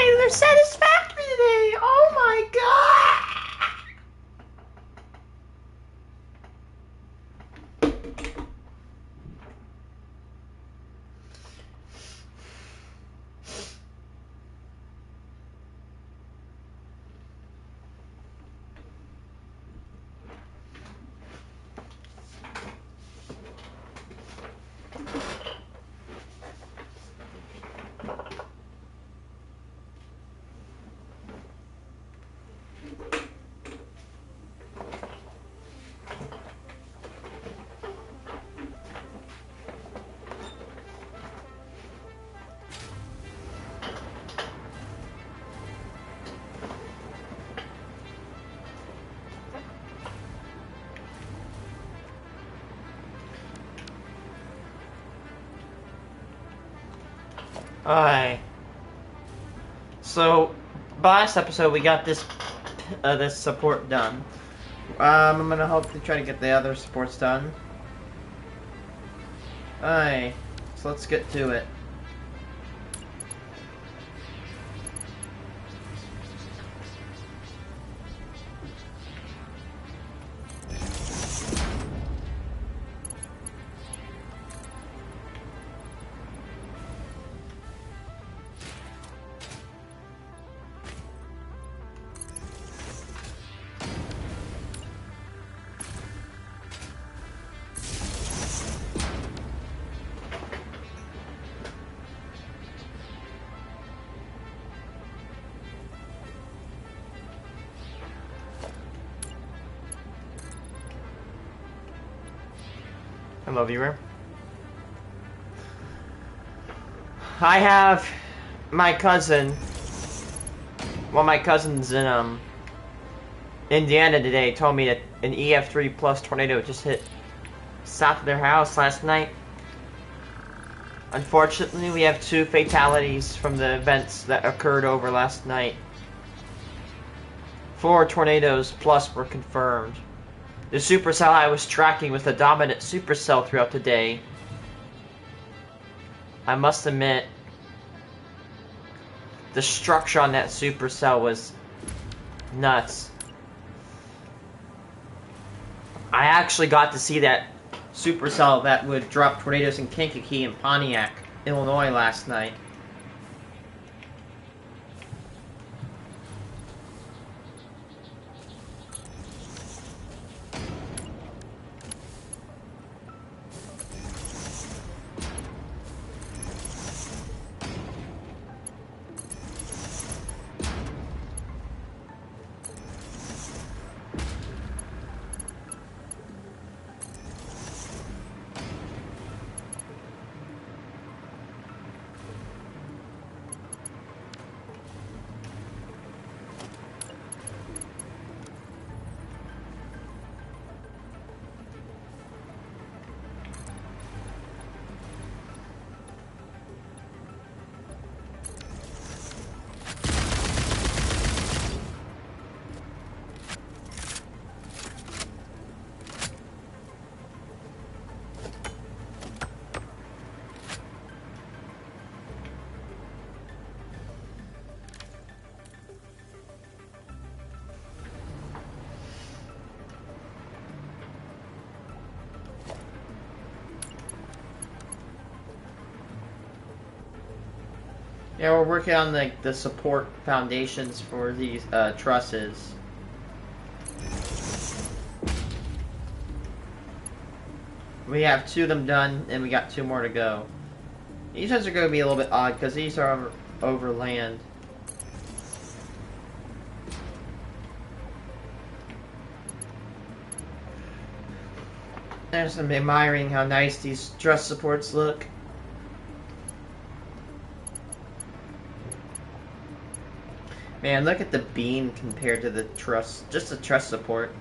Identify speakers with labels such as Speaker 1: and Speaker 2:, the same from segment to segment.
Speaker 1: Yay! They're satisfactory today! Oh my god! Alright. So, last episode we got this support done. I'm gonna hopefully try to get the other supports done. Alright, so let's get to it. Hello, viewer. I have my cousin. Well, my cousins in Indiana today told me that an EF3 plus tornado just hit south of their house last night. Unfortunately, we have 2 fatalities from the events that occurred over last night. 4 tornadoes plus were confirmed. The supercell I was tracking was the dominant supercell throughout the day. I must admit, the structure on that supercell was nuts. I actually got to see that supercell that would drop tornadoes in Kankakee and Pontiac, Illinois last night. Yeah, we're working on the support foundations for these trusses. We have 2 of them done, and we got 2 more to go. These ones are going to be a little bit odd because these are over land. There's some admiring how nice these truss supports look. Man, look at the beam compared to the truss, just the truss support.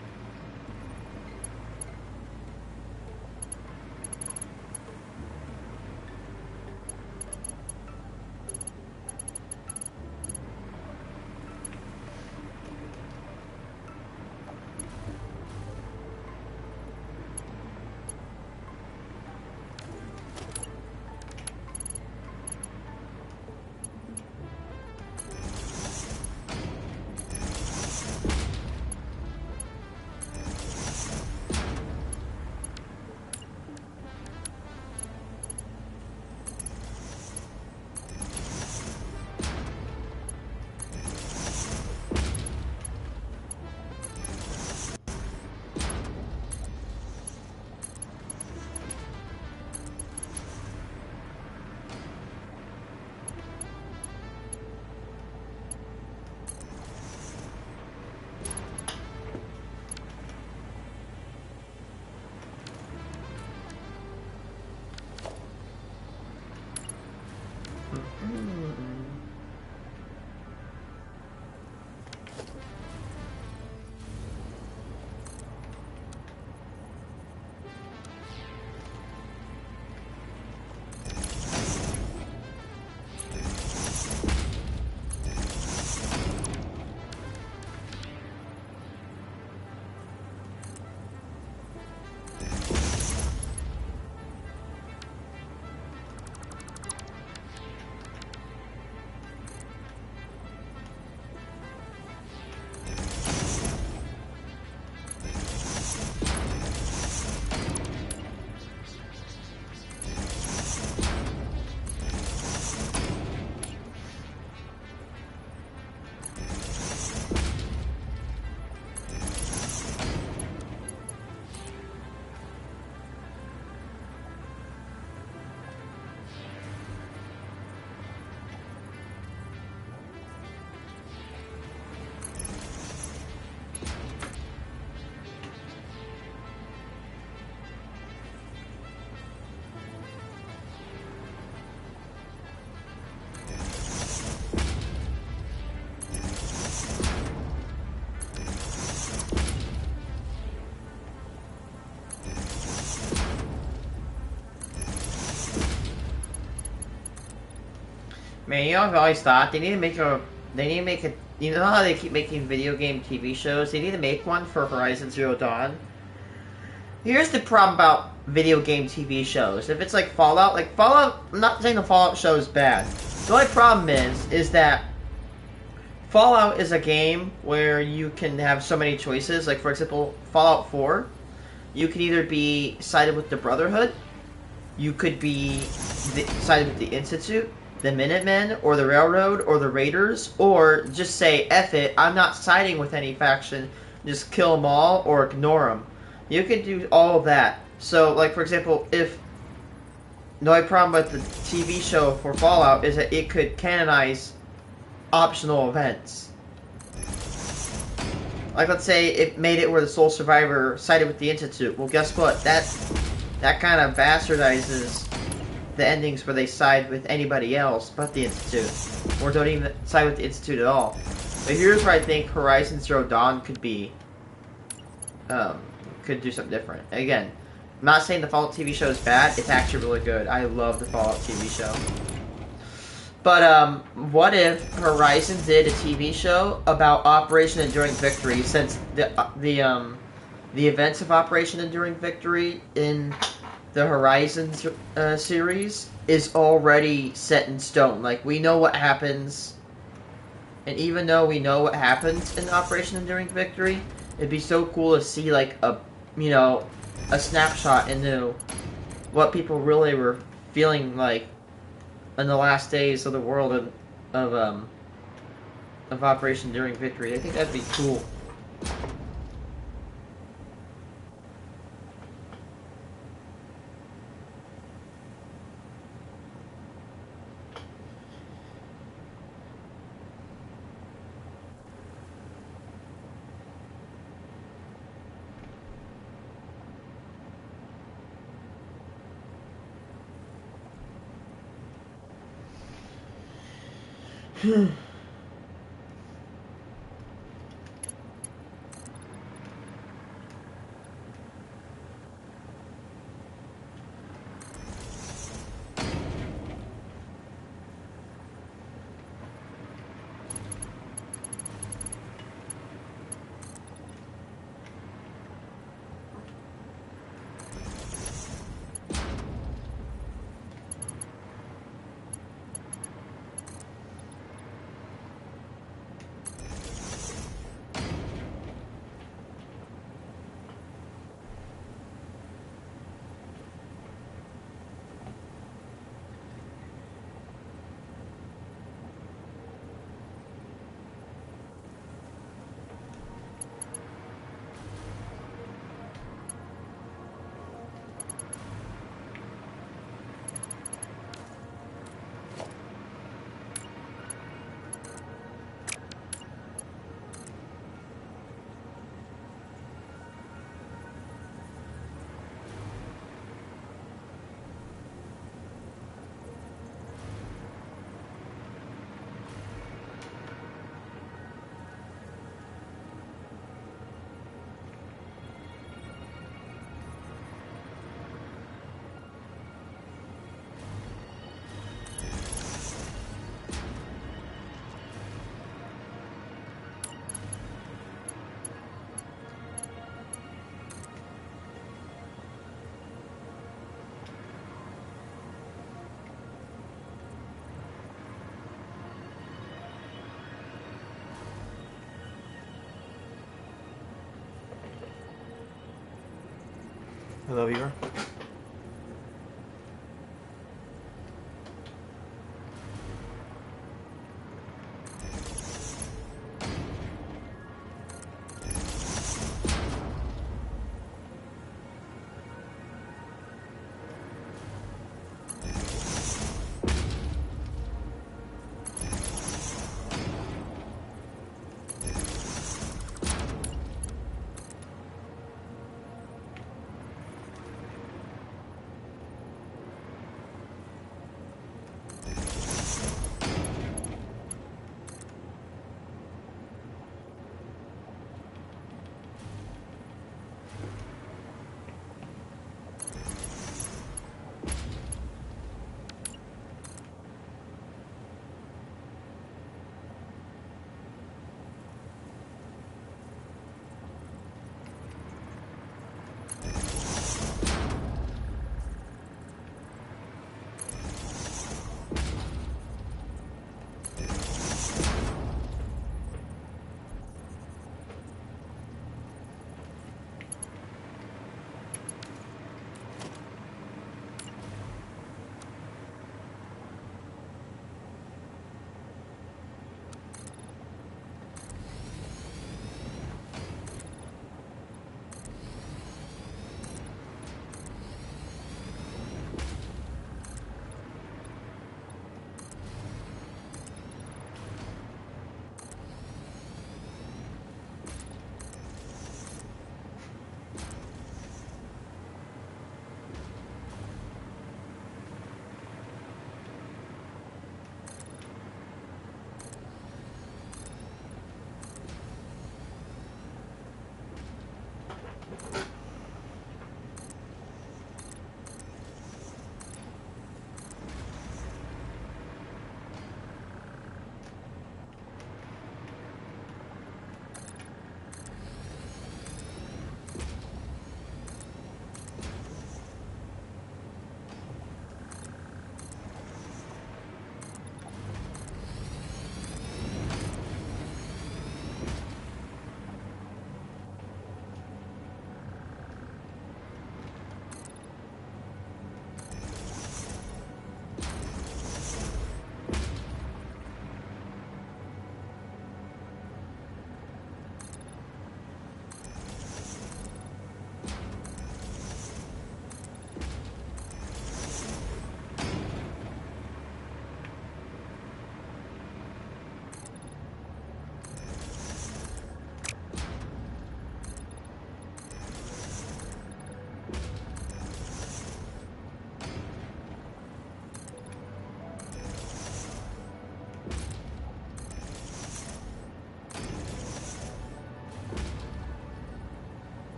Speaker 1: Man, you know, I've always thought they need to make a. They need to make a. You know how they keep making video game TV shows? They need to make one for Horizon Zero Dawn. Here's the problem about video game TV shows. If it's like Fallout, I'm not saying the Fallout show is bad. The only problem is that Fallout is a game where you can have so many choices. Like, for example, Fallout 4, you can either be sided with the Brotherhood, you could be sided with the Institute, the Minutemen, or the Railroad, or the Raiders, or just say, F it, I'm not siding with any faction, just kill them all, or ignore them. You can do all of that. So, like, for example, if the only problem with the TV show for Fallout is that it could canonize optional events. Like, let's say it made it where the sole survivor sided with the Institute. Well, guess what? That kind of bastardizes the endings where they side with anybody else but the Institute. Or don't even side with the Institute at all. But here's where I think Horizon Zero Dawn could be, could do something different. Again, I'm not saying the Fallout TV show is bad. It's actually really good. I love the Fallout TV show. But, what if Horizon did a TV show about Operation Enduring Victory, since the events of Operation Enduring Victory in the Horizon series is already set in stone. Like, we know what happens, and even though we know what happens in Operation Enduring Victory, it'd be so cool to see, like, a snapshot into what people really were feeling like in the last days of the world of Operation Enduring Victory. I think that'd be cool. Hello, viewer.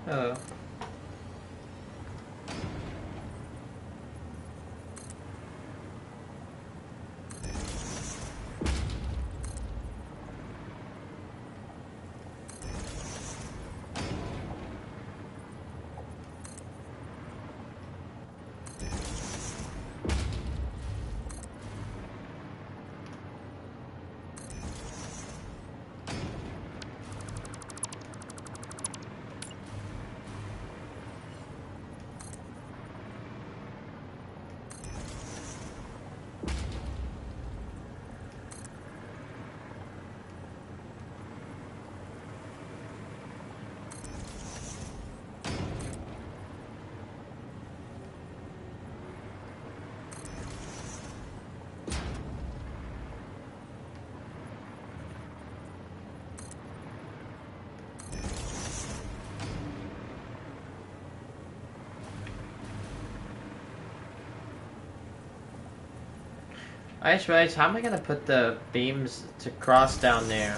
Speaker 1: Oh. I just realized, how am I gonna put the beams to cross down there?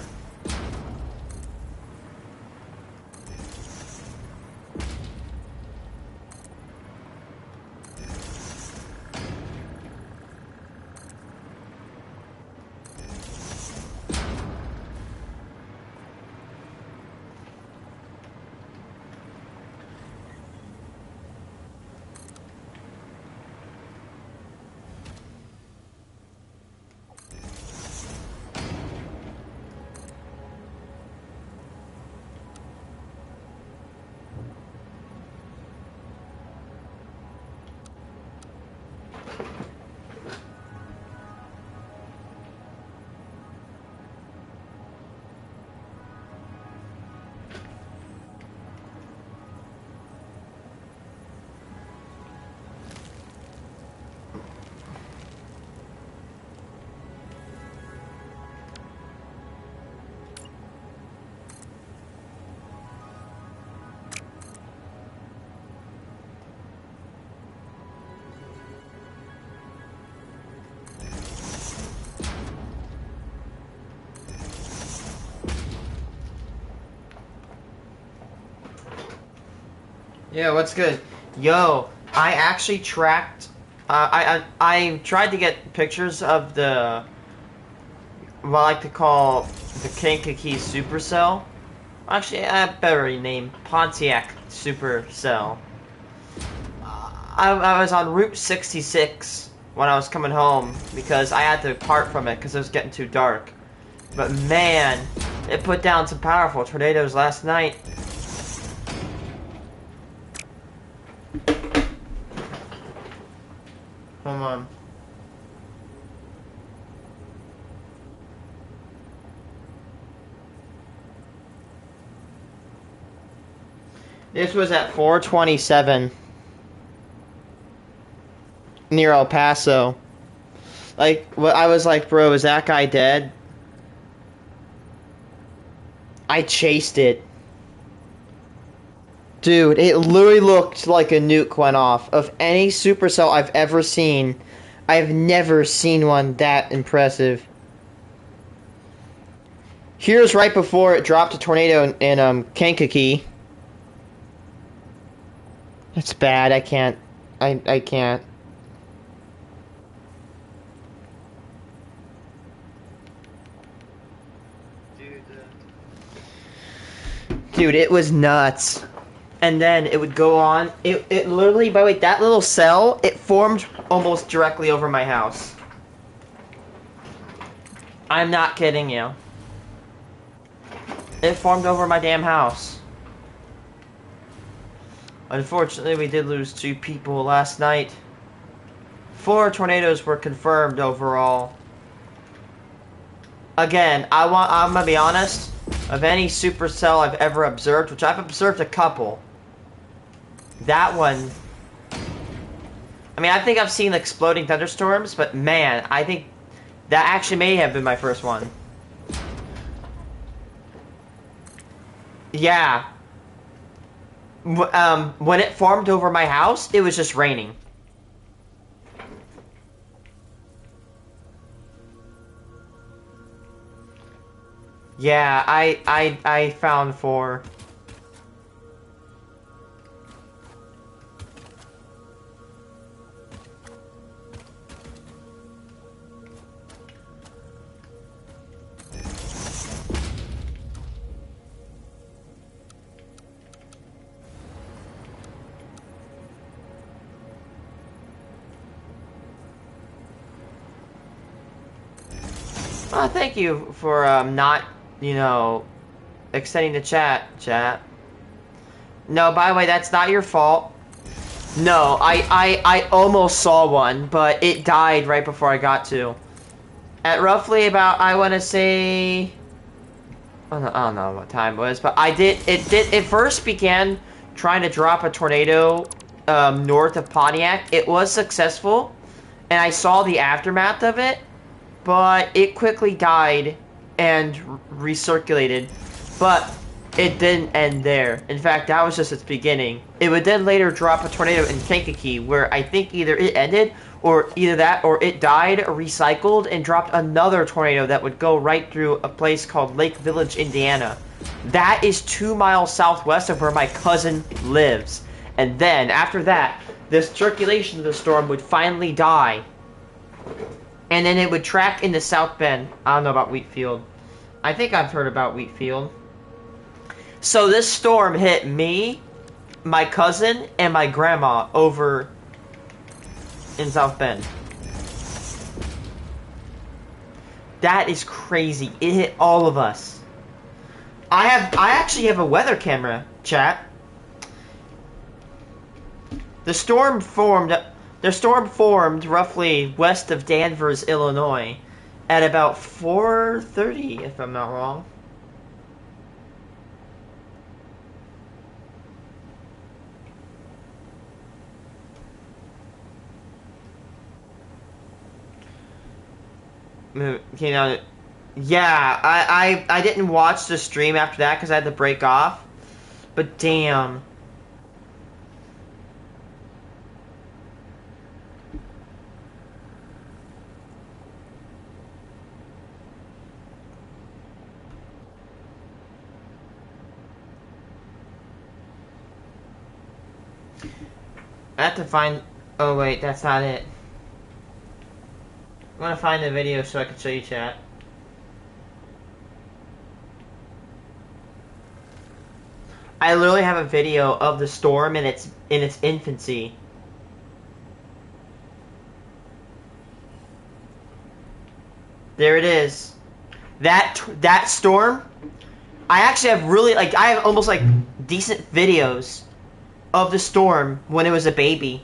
Speaker 1: Yeah, what's good? Yo, I actually tracked. I tried to get pictures of the what I like to call the Kankakee Supercell. Actually, I have a better name, Pontiac Supercell. I was on Route 66 when I was coming home because I had to part from it because it was getting too dark. But man, it put down some powerful tornadoes last night. Hold on. This was at 4:27 near El Paso. Like, I was like, bro, is that guy dead? I chased it. Dude, it literally looked like a nuke went off. Of any supercell I've ever seen, I've never seen one that impressive. Here's right before it dropped a tornado in Kankakee. That's bad. I can't. I can't. Dude, it was nuts. And then it would go on. It literally, by the way, that little cell, it formed almost directly over my house. I'm not kidding you. It formed over my damn house. Unfortunately, we did lose 2 people last night. 4 tornadoes were confirmed overall. Again, I'm gonna be honest. Of any supercell I've ever observed, which I've observed a couple, that one. I mean, I think I've seen exploding thunderstorms, but man, I think that actually may have been my first one. Yeah. When it formed over my house, it was just raining. Yeah, I found 4. Thank you for not, you know, extending the chat. No, by the way, that's not your fault. No, I almost saw one, but it died right before I got to. At roughly about, I want to say, I don't know what time it was, but it first began trying to drop a tornado north of Pontiac. It was successful, and I saw the aftermath of it, but it quickly died and recirculated. But it didn't end there. In fact, that was just its beginning. It would then later drop a tornado in Kankakee, where I think either it ended, or either that, or it died, recycled, and dropped another tornado that would go right through a place called Lake Village, Indiana. That is 2 miles southwest of where my cousin lives. And then, after that, the circulation of the storm would finally die. And then it would track into South Bend. I don't know about Wheatfield. I think I've heard about Wheatfield. So this storm hit me, my cousin, and my grandma over in South Bend. That is crazy. It hit all of us. I actually have a weather camera, chat. The storm formed roughly west of Danvers, Illinois, at about 4:30, if I'm not wrong. You know, yeah, I didn't watch the stream after that because I had to break off. But damn. I have to find... Oh wait, that's not it. I want to find the video so I can show you, chat. I literally have a video of the storm in its infancy. There it is. That storm. I actually have really I have almost decent videos of the storm when it was a baby.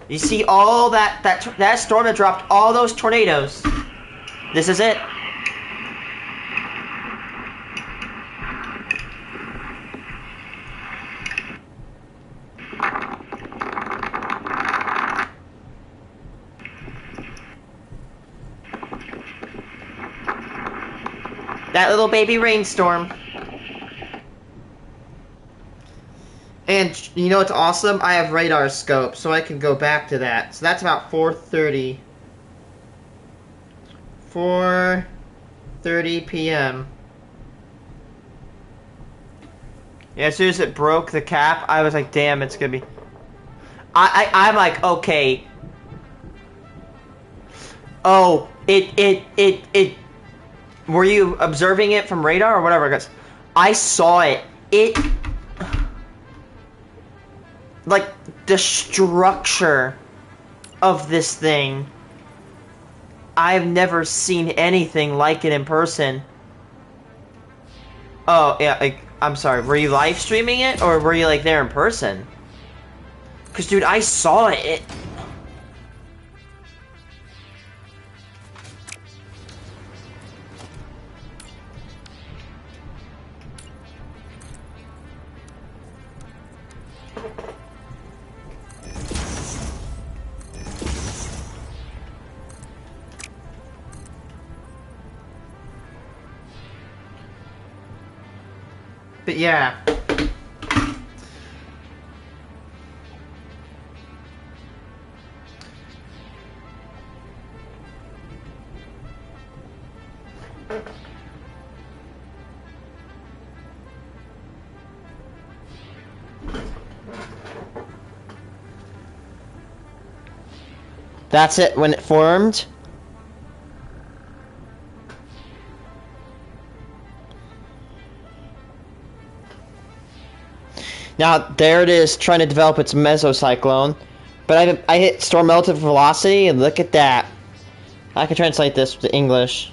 Speaker 1: You see all that storm that dropped all those tornadoes. This is it. That little baby rainstorm. And you know what's awesome? I have radar scope, so I can go back to that. So that's about 4:30. 4:30 p.m. Yeah, as soon as it broke the cap, I was like, damn, it's gonna be... I'm like, okay. Oh, it... Were you observing it from radar or whatever? Because I saw it. It... Like, the structure of this thing, I've never seen anything like it in person. Oh, yeah, I'm sorry, were you live streaming it, or were you, there in person? Because, dude, I saw it. But yeah. That's it when it formed. Now, there it is, trying to develop its mesocyclone. But I hit storm relative velocity, and look at that. I can translate this to English.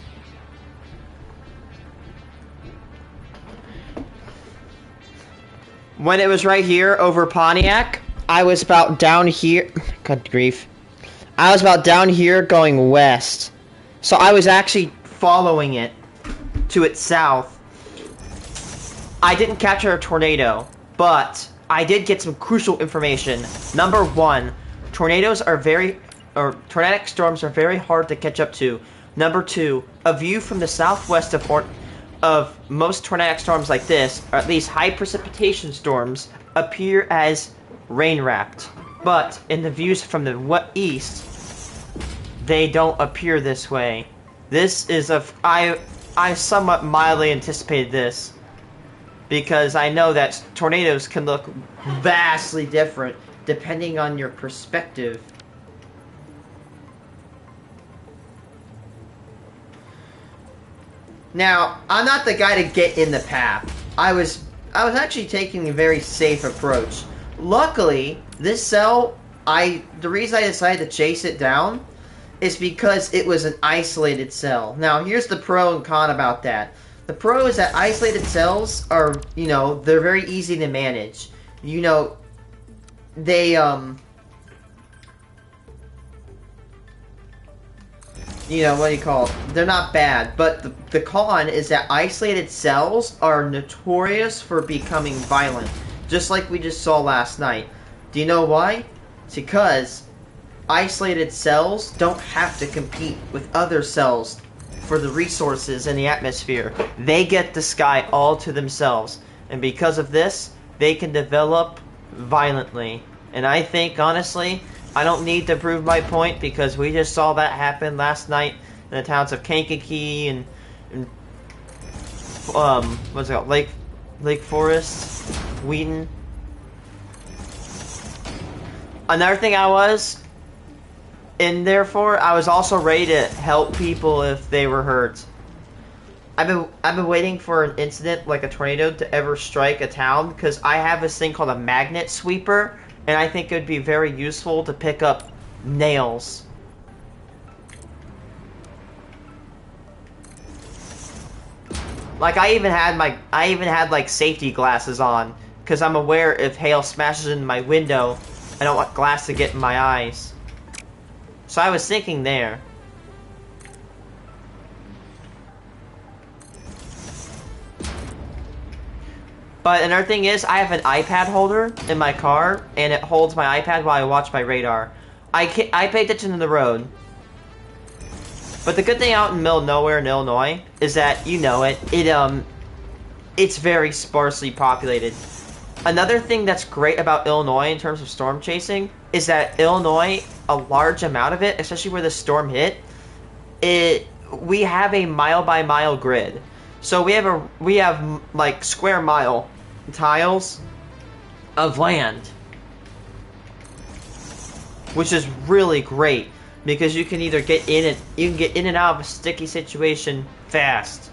Speaker 1: When it was right here over Pontiac, I was about down here. Good grief. I was about down here going west. So I was actually following it to its south. I didn't capture a tornado, but I did get some crucial information. Number one, tornadic storms are very hard to catch up to. Number two, a view from the southwest of most tornadic storms like this, or at least high precipitation storms, appear as rain-wrapped. But in the views from the east, they don't appear this way. This is I somewhat mildly anticipated this, because I know that tornadoes can look vastly different depending on your perspective. Now, I'm not the guy to get in the path. I was actually taking a very safe approach. Luckily, this cell, the reason I decided to chase it down is because it was an isolated cell. Now, here's the pro and con about that. The pro is that isolated cells are, they're very easy to manage. They, what do you call it? They're not bad, but the con is that isolated cells are notorious for becoming violent, just like we just saw last night. Do you know why? It's because isolated cells don't have to compete with other cells for the resources in the atmosphere. They get the sky all to themselves, and because of this, they can develop violently. And I think, honestly, I don't need to prove my point, because we just saw that happen last night in the towns of Kankakee and what's it called? Lake Forest, Wheaton. Another thing I was in there for, I was also ready to help people if they were hurt. I've been waiting for an incident like a tornado to ever strike a town, because I have this thing called a magnet sweeper, and I think it would be very useful to pick up nails. Like I even had like safety glasses on, because I'm aware if hail smashes in my window, I don't want glass to get in my eyes. So I was thinking there. But another thing is, I have an iPad holder in my car, and it holds my iPad while I watch my radar. I pay attention to the road. But the good thing out in the middle of nowhere in Illinois is that, it's very sparsely populated. Another thing that's great about Illinois in terms of storm chasing is that Illinois, a large amount of it, especially where the storm hit, we have a mile by mile grid. So we have like square mile tiles of land, which is really great because you can either get in and out of a sticky situation fast.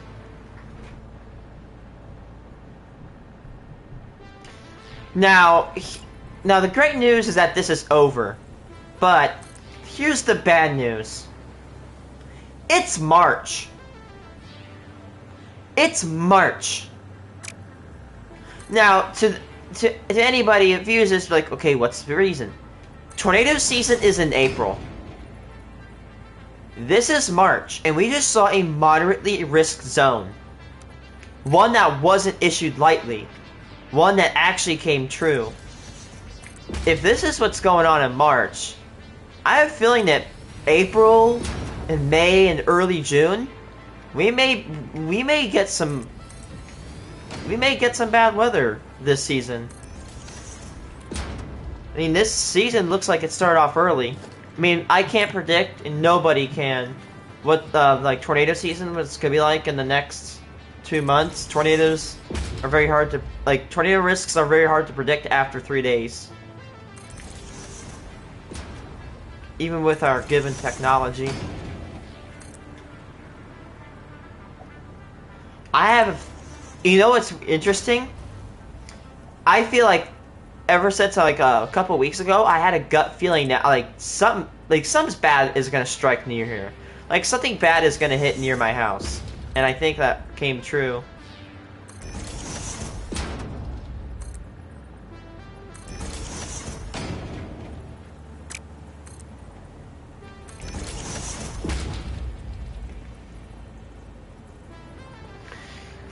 Speaker 1: Now the great news is that this is over, but here's the bad news. It's March. It's March. Now, to anybody who views this, like, okay, what's the reason? Tornado season is in April. This is March, and we just saw a moderately risk zone. One that wasn't issued lightly. One that actually came true. If this is what's going on in March, I have a feeling that April and May and early June, we may get some bad weather this season. I mean, this season looks like it started off early. I mean, I can't predict, and nobody can, what like tornado season was gonna be like in the next 2 months. Tornadoes are very hard to tornado risks are very hard to predict after 3 days. Even with our given technology. You know what's interesting? I feel like ever since a couple weeks ago, I had a gut feeling that something's bad is gonna strike near here. Like something bad is gonna hit near my house, and I think that came true.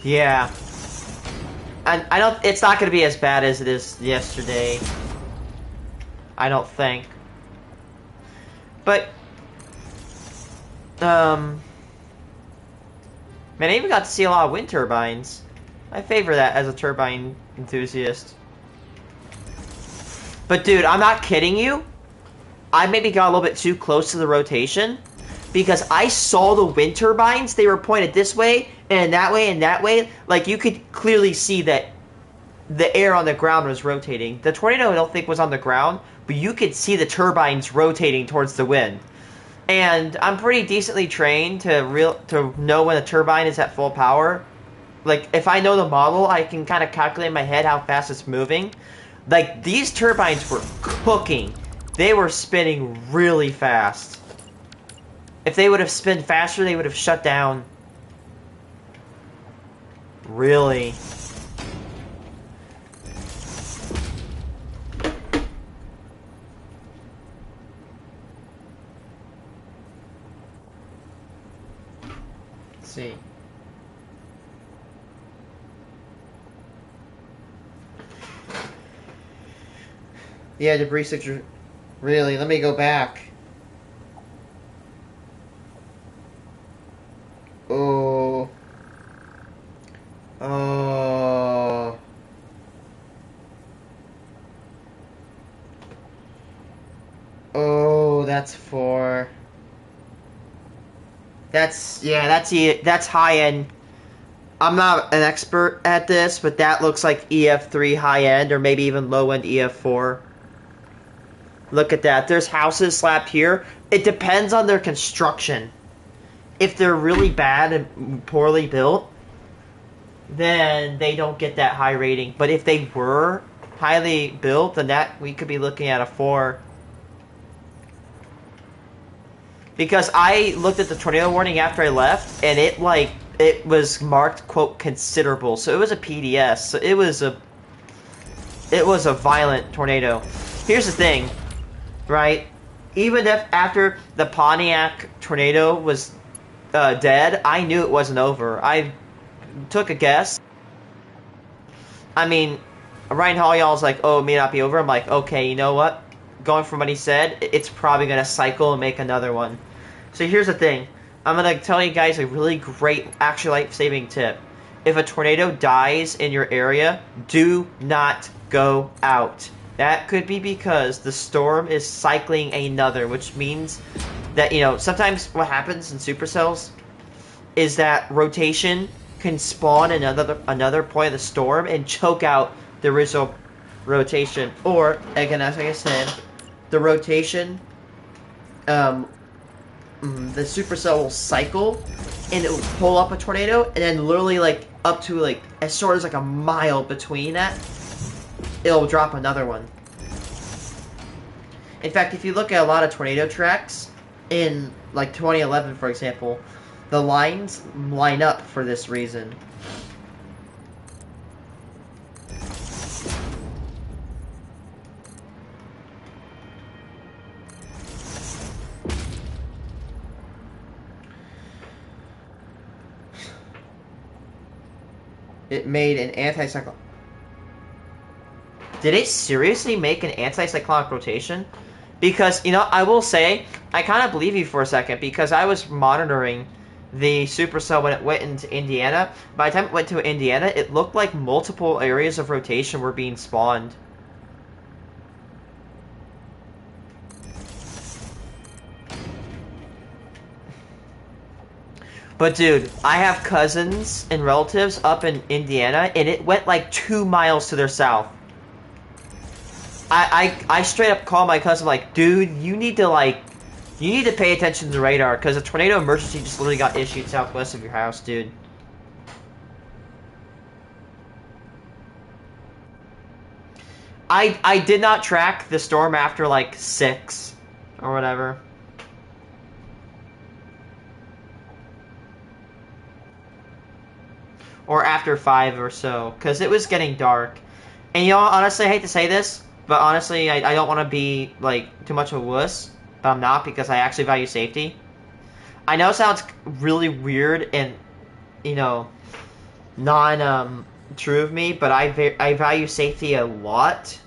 Speaker 1: Yeah. And I don't. It's not going to be as bad as it is yesterday. I don't think. But man, I even got to see a lot of wind turbines. I favor that as a turbine enthusiast. But dude, I'm not kidding you. I maybe got a little bit too close to the rotation because I saw the wind turbines. They were pointed this way and that way and that way. Like, you could clearly see that the air on the ground was rotating. The tornado, I don't think, was on the ground, but you could see the turbines rotating towards the wind. And I'm pretty decently trained to know when a turbine is at full power. Like, if I know the model, I can kind of calculate in my head how fast it's moving. Like, these turbines were cooking. They were spinning really fast. If they would have spun faster, they would have shut down. Really. Let's see. Yeah, debris signature. Really, let me go back. Oh. Oh. Oh, that's for. That's high end. I'm not an expert at this, but that looks like EF3 high end, or maybe even low end EF4. Look at that. There's houses slapped here. It depends on their construction. If they're really bad and poorly built, then they don't get that high rating. But if they were highly built, then that we could be looking at a 4. Because I looked at the tornado warning after I left, and it was marked, quote, considerable. So it was a PDS. So it was a violent tornado. Here's the thing, right? Even if after the Pontiac tornado was dead, I knew it wasn't over. I took a guess. I mean, Ryan Holleyall's like, oh, it may not be over. I'm like, okay, you know what? Going from what he said, it's probably going to cycle and make another one. So here's the thing. I'm going to tell you guys a really great, actually life-saving tip. If a tornado dies in your area, do not go out. That could be because the storm is cycling another, which means that, you know, sometimes what happens in supercells is that rotation can spawn another point of the storm and choke out the original rotation. Or, again, as I said, the rotation, the supercell will cycle and it will pull up a tornado, and then literally, like, up to, like, as short as, like, a mile between that, it'll drop another one. In fact, if you look at a lot of tornado tracks, in, like, 2011, for example, the lines line up for this reason. It made an anti-cyclonic... Did it seriously make an anti-cyclonic rotation? Because, you know, I will say, I kind of believe you for a second, because I was monitoring the supercell when it went into Indiana. By the time it went to Indiana, it looked like multiple areas of rotation were being spawned. But dude, I have cousins and relatives up in Indiana, and it went like 2 miles to their south. I straight up called my cousin like, dude, you need to pay attention to the radar, because a tornado emergency just literally got issued southwest of your house, dude. I did not track the storm after like 6 or whatever. Or after 5 or so, because it was getting dark. And you know, honestly, I hate to say this, but honestly, I don't want to be, like, too much of a wuss, but I'm not, because I actually value safety. I know it sounds really weird and, you know, true of me, but I value safety a lot.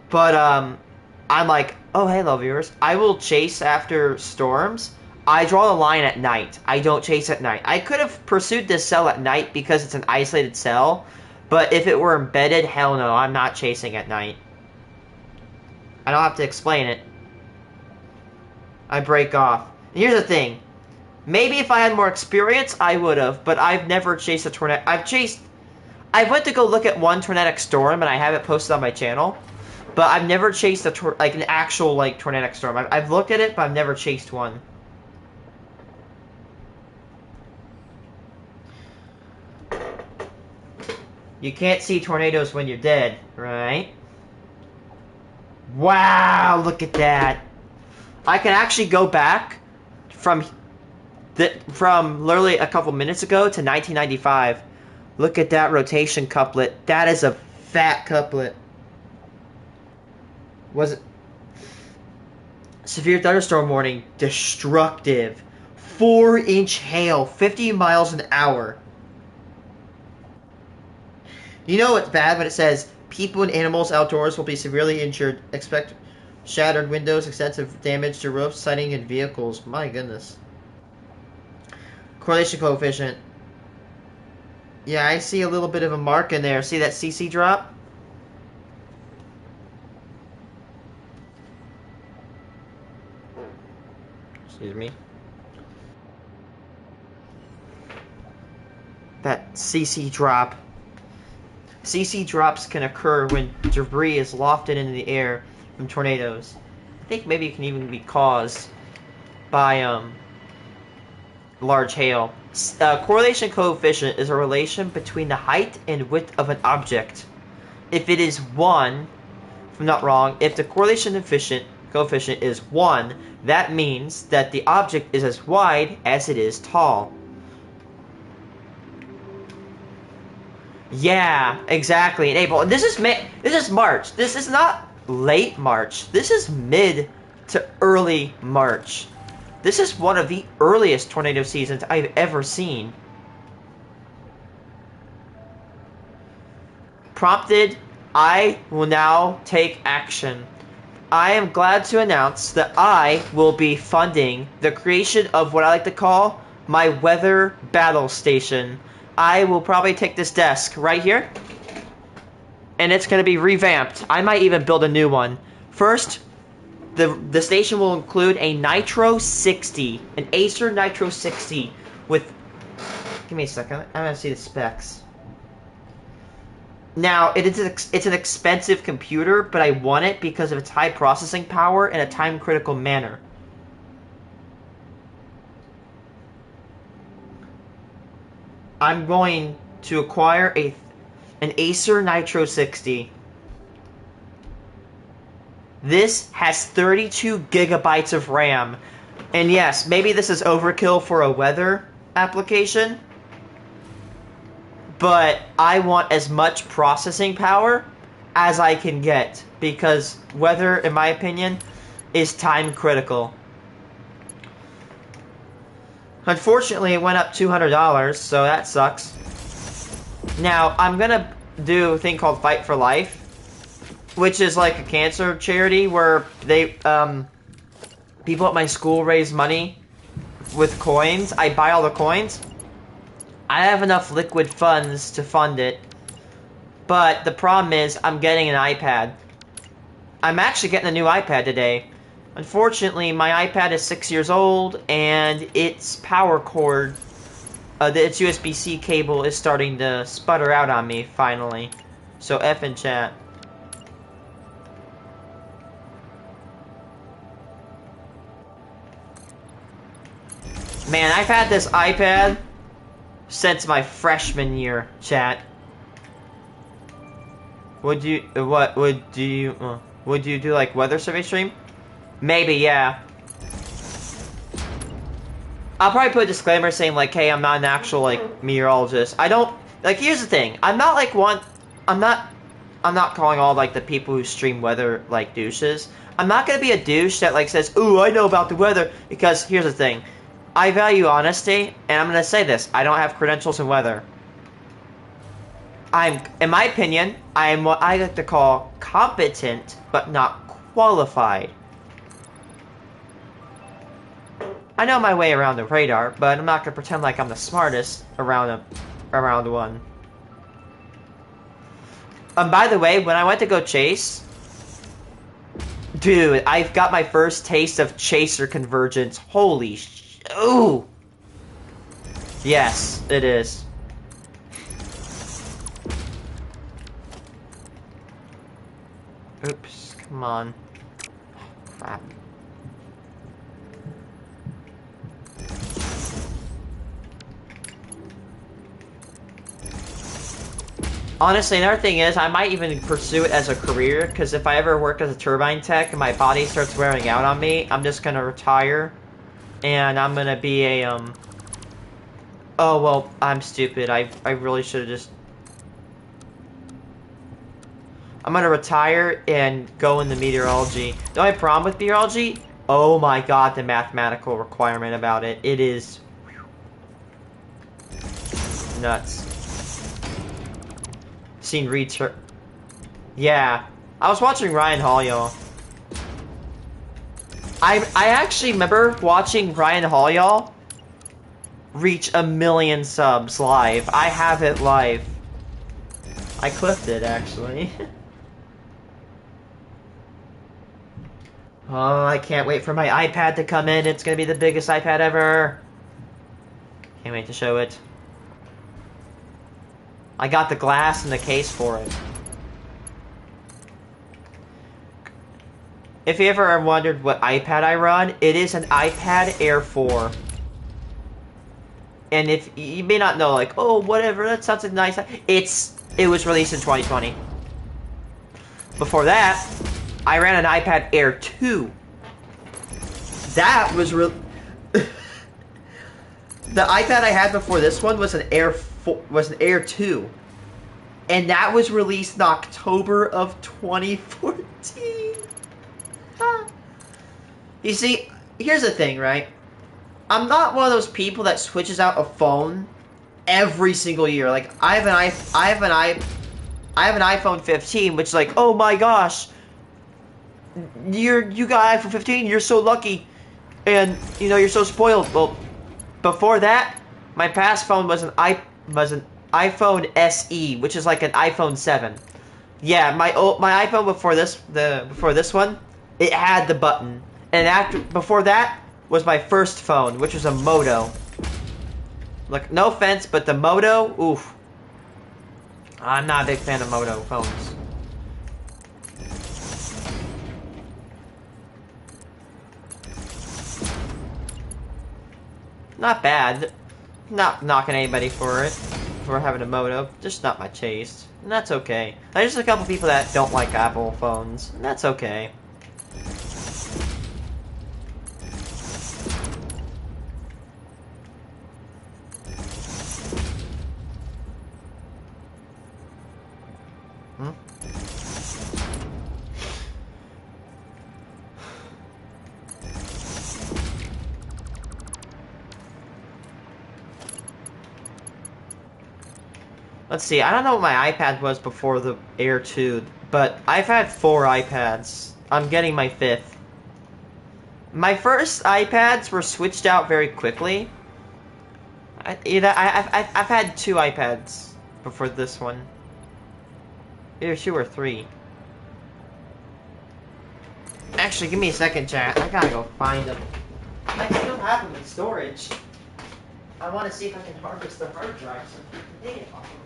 Speaker 1: But I'm like, oh hey, love viewers, I will chase after storms. I draw the line at night. I don't chase at night. I could have pursued this cell at night because it's an isolated cell, but if it were embedded, hell no, I'm not chasing at night. I don't have to explain it. I break off. And here's the thing. Maybe if I had more experience, I would have, but I've never chased a tornado. I went to go look at one tornadic storm, and I have it posted on my channel, but I've never chased an actual, like, tornadic storm. I've looked at it, but I've never chased one. You can't see tornadoes when you're dead, right? Wow, look at that. I can actually go back from literally a couple minutes ago to 1995. Look at that rotation couplet. That is a fat couplet. Was it? Severe thunderstorm warning. Destructive. 4-inch hail. 50 miles an hour. You know it's bad when it says, people and animals outdoors will be severely injured. Expect shattered windows, extensive damage to roofs, siding, and vehicles. My goodness. Correlation coefficient. Yeah, I see a little bit of a mark in there. See that CC drop? Excuse me. That CC drop. CC drops can occur when debris is lofted into the air from tornadoes. I think maybe it can even be caused by large hail. Correlation coefficient is a relation between the height and width of an object. If it is 1, if I'm not wrong, if the correlation coefficient is 1, that means that the object is as wide as it is tall. Yeah, exactly. In April. This is March. This is not late March. This is mid to early March. This is one of the earliest tornado seasons I've ever seen. Prompted, I will now take action. I am glad to announce that I will be funding the creation of what I like to call my weather battle station. I will probably take this desk right here, and it's going to be revamped. I might even build a new one. First, the station will include a Nitro 60, an Acer Nitro 60 with... Give me a second. I'm going to see the specs. Now, it's an expensive computer, but I want it because of its high processing power in a time-critical manner. I'm going to acquire an Acer Nitro 60. This has 32 gigabytes of RAM. And yes, maybe this is overkill for a weather application, but I want as much processing power as I can get, because weather, in my opinion, is time critical. Unfortunately, it went up $200, so that sucks. Now, I'm gonna do a thing called Fight for Life, which is like a cancer charity where they, people at my school raise money with coins. I buy all the coins. I have enough liquid funds to fund it, but the problem is I'm getting an iPad. I'm actually getting a new iPad today. Unfortunately, my iPad is 6 years old, and its power cord, its USB-C cable is starting to sputter out on me, finally. So F in chat. Man, I've had this iPad since my freshman year, chat. Would you do like weather survey stream? Maybe, yeah. I'll probably put a disclaimer saying like, hey, I'm not an actual like meteorologist. I don't like. Here's the thing. I'm not like one. I'm not calling all like the people who stream weather like douches. I'm not gonna be a douche that like says, "Ooh, I know about the weather," because here's the thing. I value honesty, and I'm gonna say this: I don't have credentials in weather. In my opinion, I am what I like to call competent, but not qualified. I know my way around the radar, but I'm not gonna pretend like I'm the smartest around one. By the way, when I went to go chase, dude, I've got my first taste of chaser convergence. Holy ooh! Yes, it is. Oops, come on. Crap. Honestly, another thing is, I might even pursue it as a career, because if I ever work as a turbine tech and my body starts wearing out on me, I'm just gonna retire, and I'm gonna be a, Oh, well, I'm stupid. I really should have just... I'm gonna retire and go into meteorology. The only problem with meteorology, oh my god, the mathematical requirement about it. It is... nuts. Seen return. Yeah. I was watching Ryan Hall, y'all. I actually remember watching Ryan Hall, y'all, reach 1 million subs live. I have it live. I clipped it, actually. Oh, I can't wait for my iPad to come in. It's gonna be the biggest iPad ever. Can't wait to show it. I got the glass and the case for it. If you ever wondered what iPad I run, it is an iPad Air 4. And if you may not know, like, oh, whatever, that sounds like nice. It was released in 2020. Before that, I ran an iPad Air 2. That was real. The iPad I had before this one was an Air 2. And that was released in October of 2014. You see, here's the thing, right? I'm not one of those people that switches out a phone every single year. Like, I have an iPhone 15, which is like, oh my gosh, you got iPhone 15, you're so lucky, and you know you're so spoiled. Well, before that, my past phone was an iPhone SE, which is like an iPhone 7. Yeah, my iPhone before this one, it had the button, and before that was my first phone, which was a Moto. Look, no offense, but the Moto, oof. I'm not a big fan of Moto phones. Not bad. Not knocking anybody for having a Moto. Just not my taste. And that's okay. There's just a couple people that don't like Apple phones. And that's okay. Let's see, I don't know what my iPad was before the Air 2, but I've had 4 iPads. I'm getting my 5th. My first iPads were switched out very quickly. I've had 2 iPads before this one. Either 2 or 3. Actually, give me a second, chat. I gotta go find them. I still have them in storage. I want to see if I can harvest the hard drive so I can take it off of them.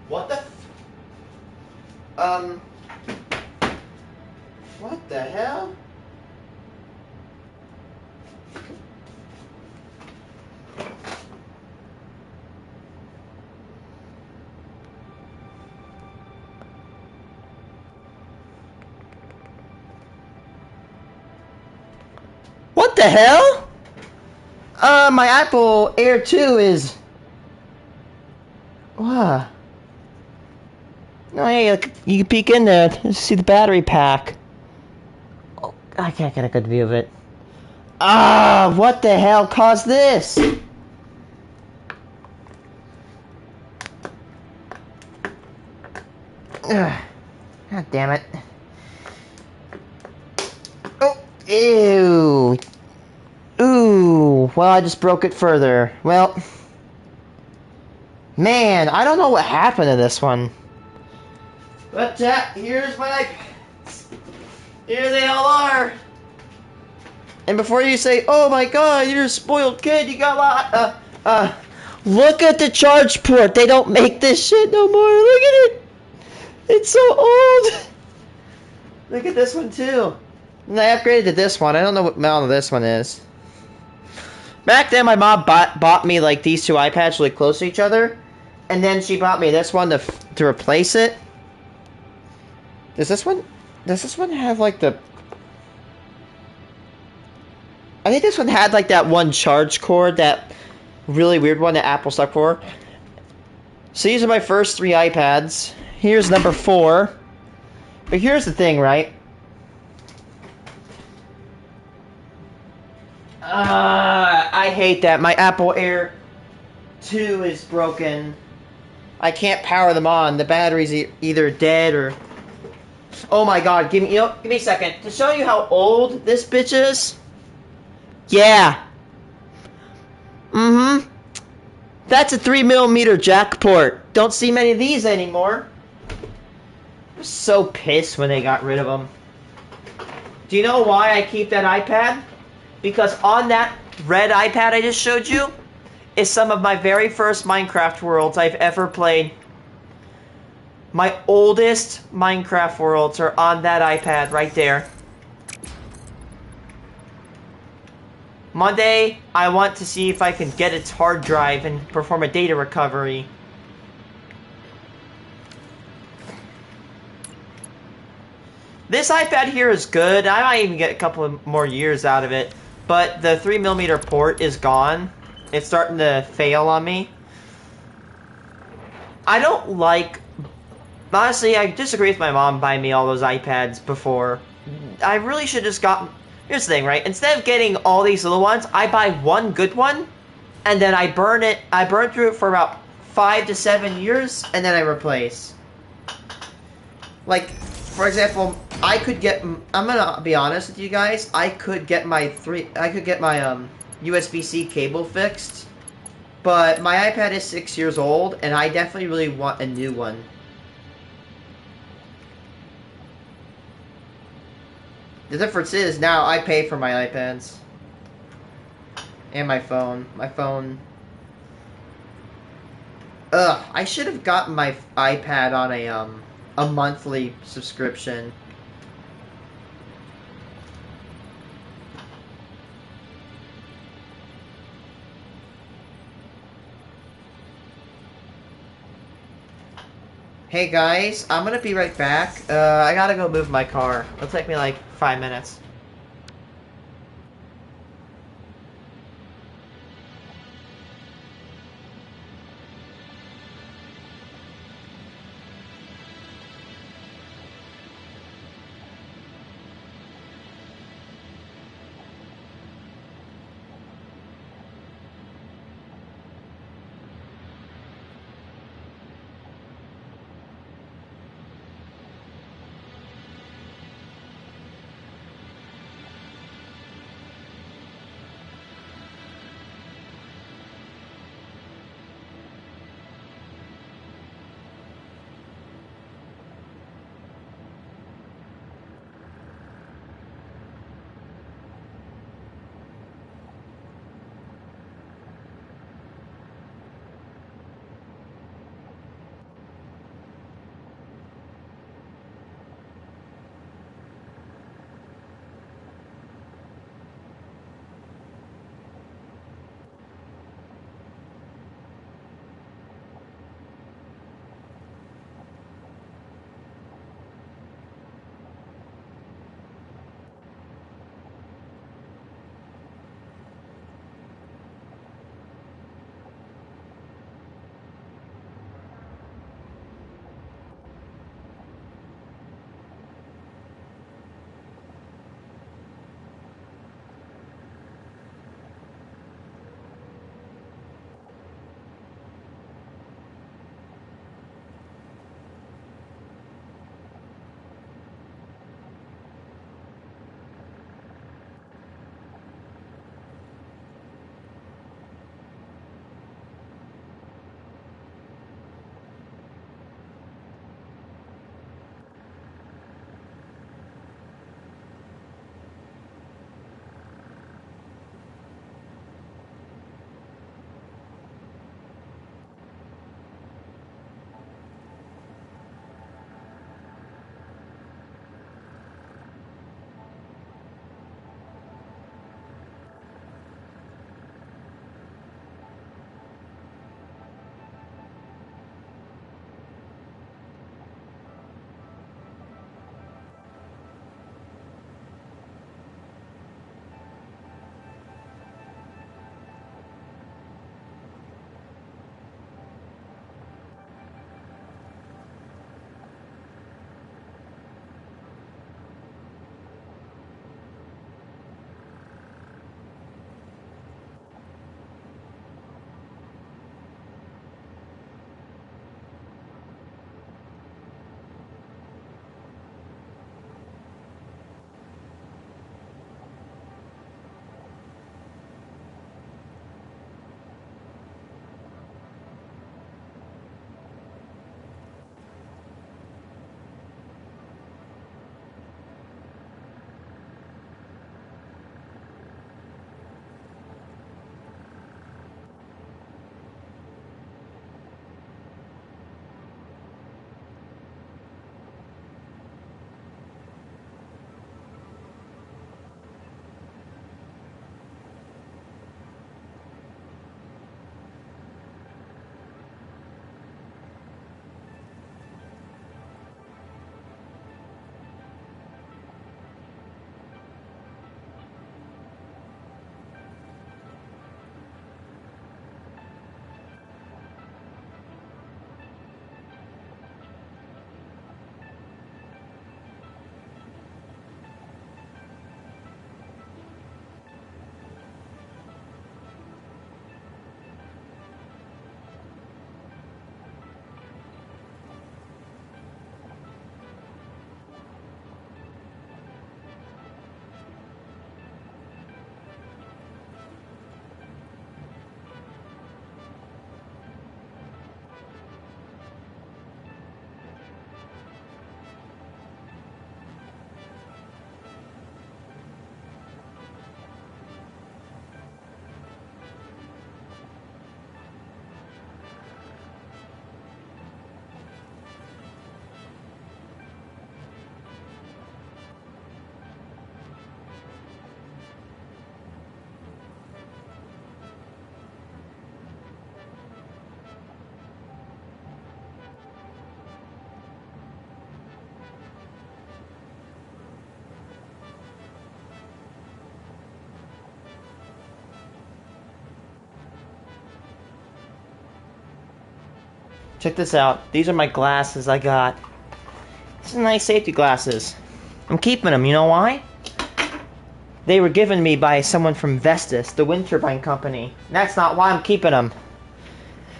Speaker 1: What the what the hell? What the hell? My Apple Air 2 is... Wow. Oh, hey, look, you can peek in there to see the battery pack. Oh, I can't get a good view of it. Ah, what the hell caused this? Ugh. God damn it. Oh, ew. Ooh, well, I just broke it further. Well, man, I don't know what happened to this one. But, here's my iPads. Here they all are. And before you say, oh my god, you're a spoiled kid, you got a lot, look at the charge port. They don't make this shit no more. Look at it. It's so old. Look at this one, too. And I upgraded to this one. I don't know what model this one is. Back then, my mom bought me, like, these two iPads really close to each other. And then she bought me this one to replace it. Does this one have, like, the... I think this one had, like, that one charge cord, that really weird one that Apple stuck for. So these are my first 3 iPads. Here's number 4. But here's the thing, right? I hate that. My Apple Air 2 is broken. I can't power them on. The battery's either dead or... Oh my god, give me a second. To show you how old this bitch is... Yeah. Mm-hmm. That's a 3mm jack port. Don't see many of these anymore. I was so pissed when they got rid of them. Do you know why I keep that iPad? Because on that red iPad I just showed you is some of my very first Minecraft worlds I've ever played. My oldest Minecraft worlds are on that iPad right there. Monday, I want to see if I can get its hard drive and perform a data recovery. This iPad here is good. I might even get a couple of more years out of it. But the 3mm port is gone. It's starting to fail on me. I don't like... Honestly, I disagree with my mom buying me all those iPads before. I really should have just gotten... Here's the thing, right? Instead of getting all these little ones, I buy one good one, and then I burn it. I burn through it for about 5 to 7 years, and then I replace. Like, for example, I could get... I'm gonna be honest with you guys. I could get my USB-C cable fixed, but my iPad is 6 years old, and I definitely really want a new one. The difference is now I pay for my iPads. And my phone. My phone... Ugh, I should have gotten my iPad on a monthly subscription. Hey guys, I'm gonna be right back. I gotta go move my car. It'll take me like 5 minutes. check this out. These are my glasses I got. These are nice safety glasses. I'm keeping them. You know why? They were given me by someone from Vestas, the wind turbine company. That's not why I'm keeping them.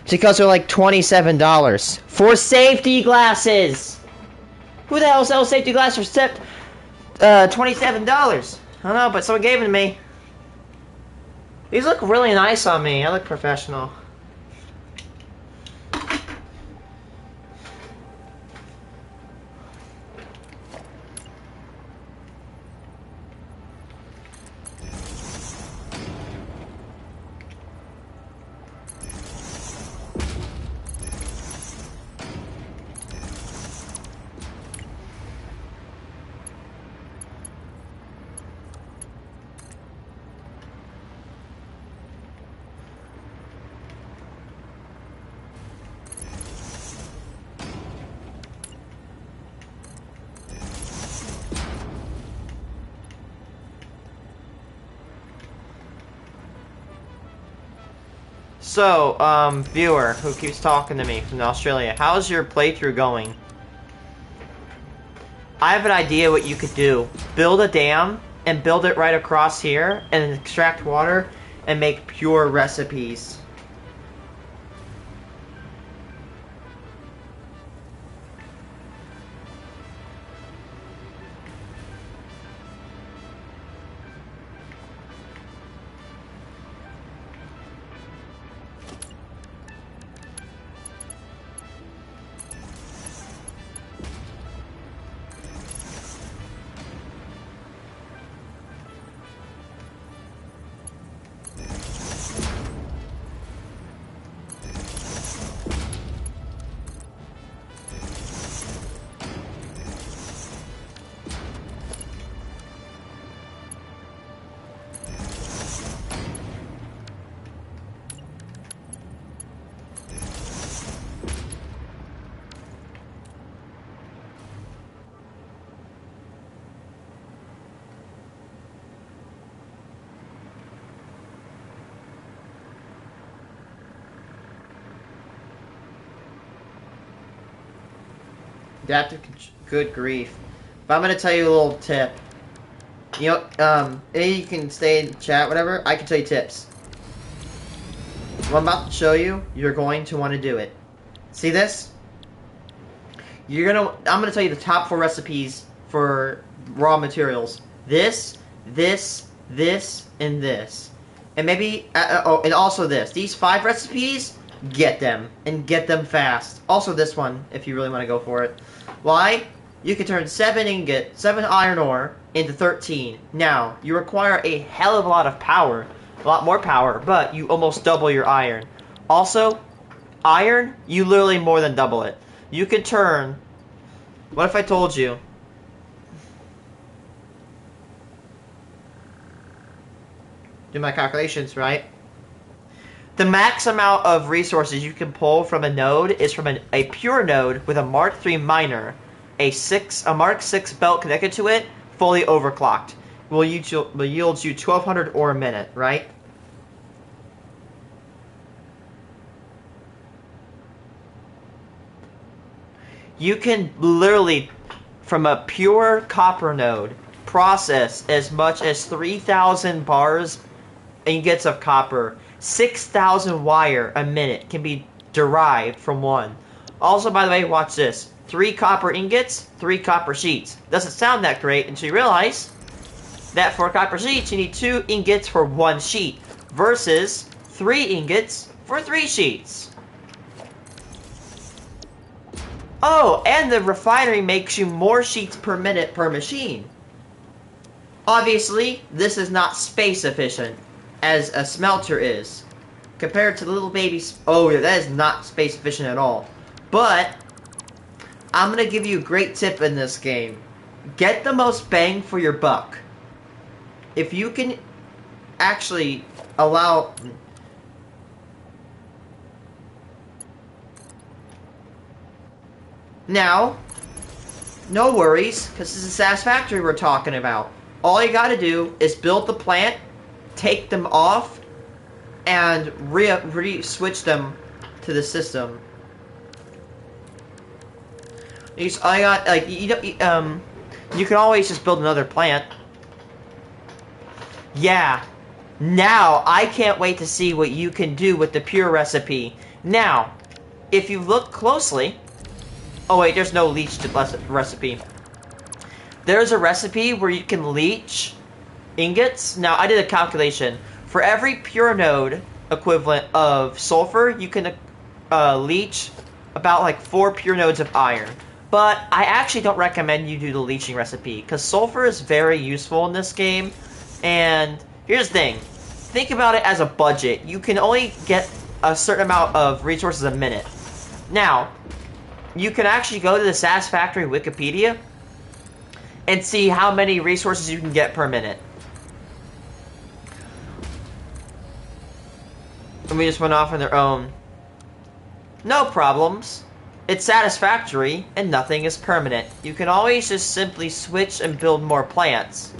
Speaker 1: It's because they're like $27 for safety glasses. Who the hell sells safety glasses for $27? I don't know, but someone gave them to me. These look really nice on me. I look professional. So, viewer who keeps talking to me from Australia, how's your playthrough going? I have an idea what you could do. Build a dam and build it right across here and extract water and make pure recipes. Adaptive, good grief. But I'm gonna tell you a little tip. You know, you can stay in chat, whatever. I can tell you tips. What I'm about to show you, you're going to want to do it. See this? I'm gonna tell you the top 4 recipes for raw materials. This, this, this, and this. And maybe, and also this. These 5 recipes, get them. And get them fast. Also this one, if you really want to go for it. Why? You can turn 7 iron ore into 13. Now, you require a hell of a lot of power. A lot more power, but you almost double your iron. Also, iron, you literally more than double it. You can turn... What if I told you... Do my calculations, right? The max amount of resources you can pull from a node is from a pure node with a Mark III miner, a Mark 6 belt connected to it, fully overclocked. Will yield you 1,200 ore a minute, right? You can literally, from a pure copper node, process as much as 3,000 bars ingots of copper. 6,000 wire a minute can be derived from one. Also, by the way, watch this. 3 copper ingots, 3 copper sheets. Doesn't sound that great until you realize that for copper sheets, you need 2 ingots for 1 sheet versus 3 ingots for 3 sheets. Oh, and the refinery makes you more sheets per minute per machine. Obviously, this is not space efficient as a smelter is. Compared to the little babies, oh yeah, that is not space efficient at all. But, I'm going to give you a great tip in this game. Get the most bang for your buck. If you can actually allow... Now, no worries, because this is Satisfactory we're talking about. All you gotta do is build the plant, take them off, and re-switch them to the system. I got like you can always just build another plant. Yeah. Now I can't wait to see what you can do with the pure recipe. Now, if you look closely, oh wait, there's no leech recipe. There's a recipe where you can leech ingots. Now I did a calculation. For every pure node equivalent of sulfur, you can leech about like 4 pure nodes of iron. But I actually don't recommend you do the leeching recipe, because sulfur is very useful in this game. And here's the thing. Think about it as a budget. You can only get a certain amount of resources a minute. Now, you can actually go to the Satisfactory Wikipedia and see how many resources you can get per minute. And we just went off on their own. No problems. It's satisfactory, and nothing is permanent. You can always just simply switch and build more plants.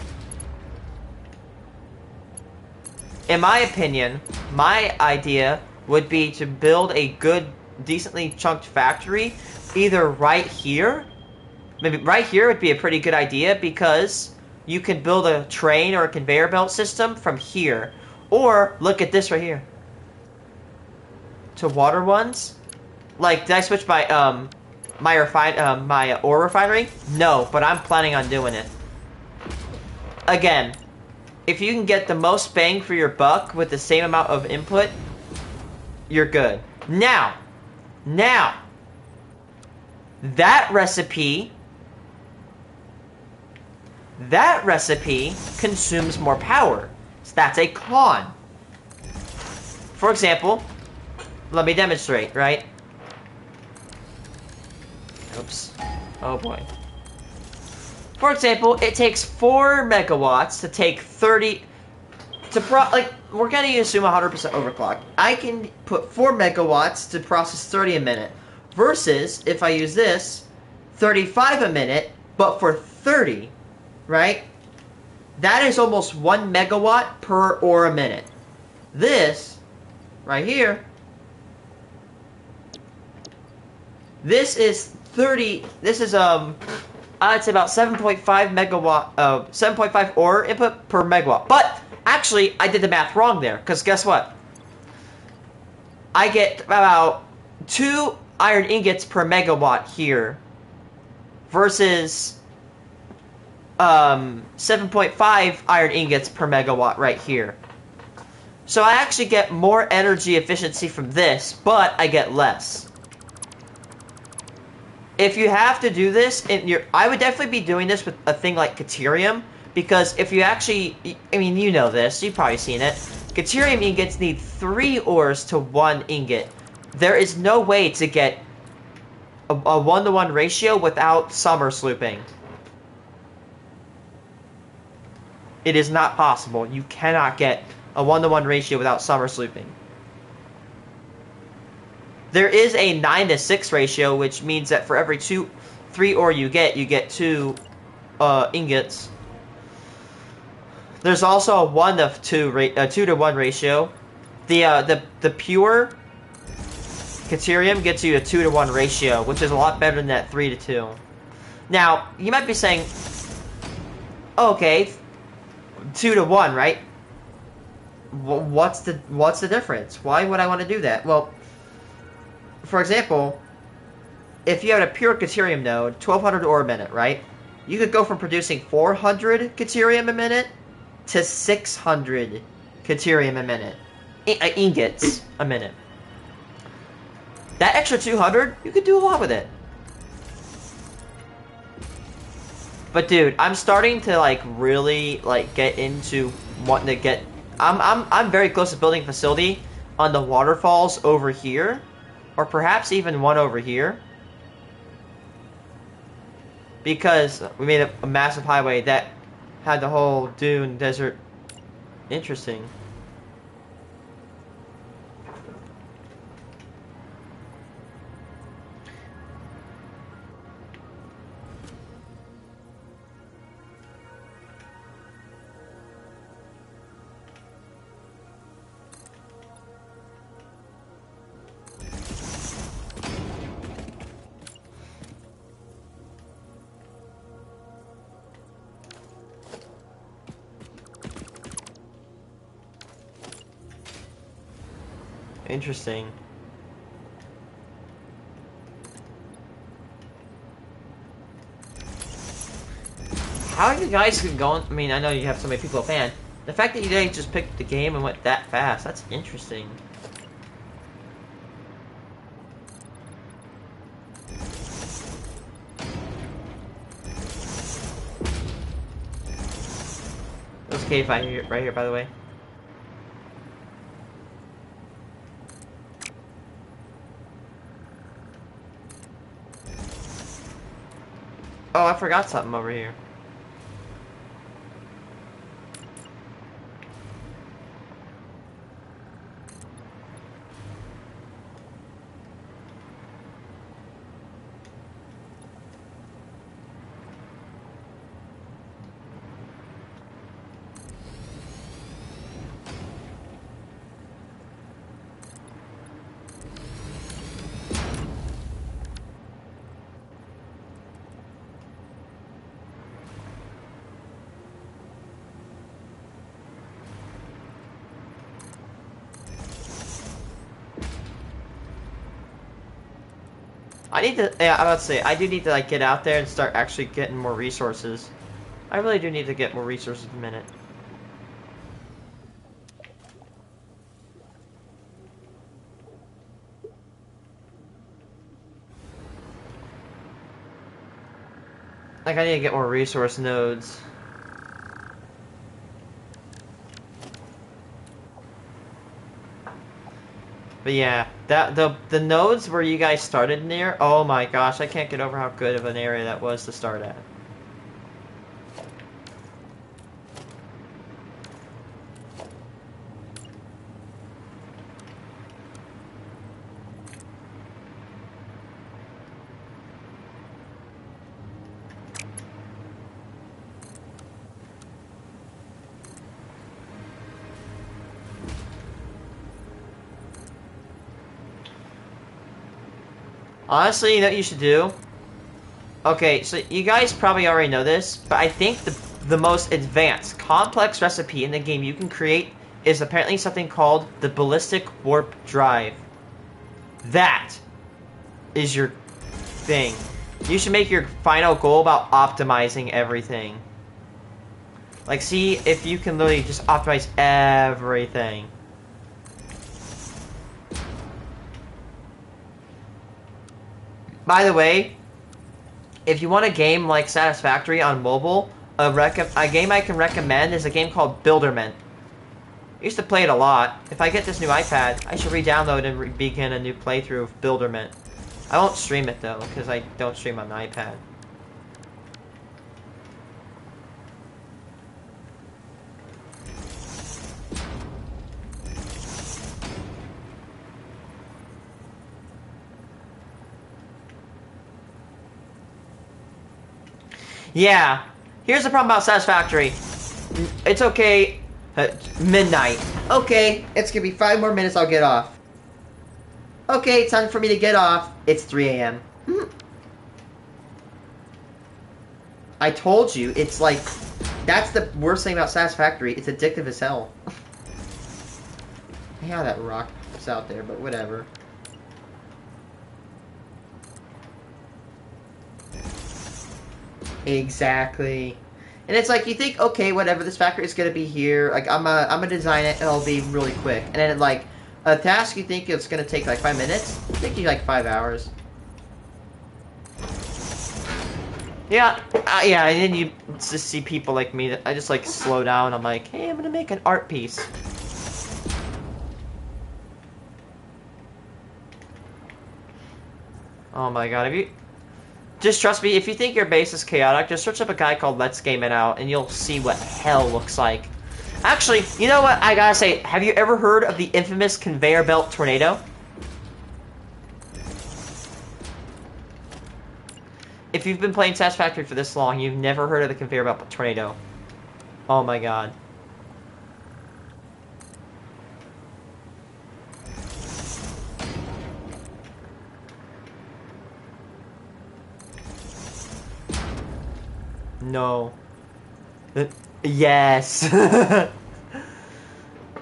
Speaker 1: In my opinion, my idea would be to build a good, decently chunked factory, either right here. Maybe right here would be a pretty good idea, because you can build a train or a conveyor belt system from here. Or, look at this right here. To water ones. Like, did I switch my, my ore refinery? No, but I'm planning on doing it. Again, if you can get the most bang for your buck with the same amount of input, you're good. Now, that recipe consumes more power. So that's a con. For example, let me demonstrate, right? Oops. Oh boy. For example, it takes 4 megawatts to take 30... we're gonna assume 100% overclock. I can put 4 megawatts to process 30 a minute. Versus, if I use this, 35 a minute, but for 30, right? That is almost 1 megawatt per ore a minute. This, right here, this is 30, this is, it's about 7.5 megawatt, 7.5 ore input per megawatt. But, actually, I did the math wrong there, because guess what? I get about 2 iron ingots per megawatt here, versus, 7.5 iron ingots per megawatt right here. So I actually get more energy efficiency from this, but I get less. If you have to do this, I would definitely be doing this with a thing like Caterium, because if you actually, I mean, you know this, you've probably seen it. Caterium ingots need 3 ores to 1 ingot. There is no way to get a 1-to-1 ratio without summer slooping. It is not possible. You cannot get a 1-to-1 ratio without summer slooping. There is a 9-to-6 ratio, which means that for every 3 ore you get 2 ingots. There's also a 2-to-1 ratio. The pure Caterium gets you a 2-to-1 ratio, which is a lot better than that 3-to-2. Now, you might be saying, okay, 2-to-1, right? What's the difference? Why would I want to do that? Well, for example, if you had a pure Caterium node, 1200 ore a minute, right? You could go from producing 400 Caterium a minute to 600 Caterium a minute. Ingots a minute. That extra 200, you could do a lot with it. But dude, I'm starting to like really like get into wanting to get. I'm very close to building a facility on the waterfalls over here, or perhaps even one over here, because we made a massive highway that had the whole dune desert. Interesting. Interesting. How are you guys going? I mean, I know you have so many people a fan. The fact that you guys just picked the game and went that fast, that's interesting. There's cave right here, by the way. Oh, I forgot something over here. I need to, yeah, I'm about to say, I do need to, like, get out there and start actually getting more resources. I really do need to get more resources in a minute. Like, I need to get more resource nodes. But yeah, the nodes where you guys started near, oh my gosh, I can't get over how good of an area that was to start at. Honestly, you know what you should do? Okay, so you guys probably already know this, but I think the most advanced, complex recipe in the game you can create is apparently something called the Ballistic Warp Drive. That is your thing. You should make your final goal about optimizing everything. Like, see if you can literally just optimize everything. By the way, if you want a game like Satisfactory on mobile, a game I can recommend is a game called Builderment. I used to play it a lot. If I get this new iPad, I should re-download and begin a new playthrough of Builderment. I won't stream it though, because I don't stream on the iPad. Yeah, here's the problem about Satisfactory. It's okay, midnight. Okay, it's gonna be 5 more minutes, I'll get off. Okay, it's time for me to get off. It's 3 a.m. I told you, it's like, that's the worst thing about Satisfactory. It's addictive as hell. Yeah, that rock's out there, but whatever. Exactly. And it's like, you think, okay, whatever, this factory is going to be here. Like, I'm gonna design it, and it'll be really quick. And then, like, a task you think it's going to take, like, 5 minutes, it'll take you, like, 5 hours. Yeah, yeah, and then you just see people like me that I just, like, slow down. I'm like, hey, I'm going to make an art piece. Oh my god, have you... Just trust me, if you think your base is chaotic, just search up a guy called Let's Game It Out, and you'll see what hell looks like. Actually, you know what I gotta say, have you ever heard of the infamous conveyor belt tornado? If you've been playing Satisfactory for this long, you've never heard of the conveyor belt tornado. Oh my god. No. Yes.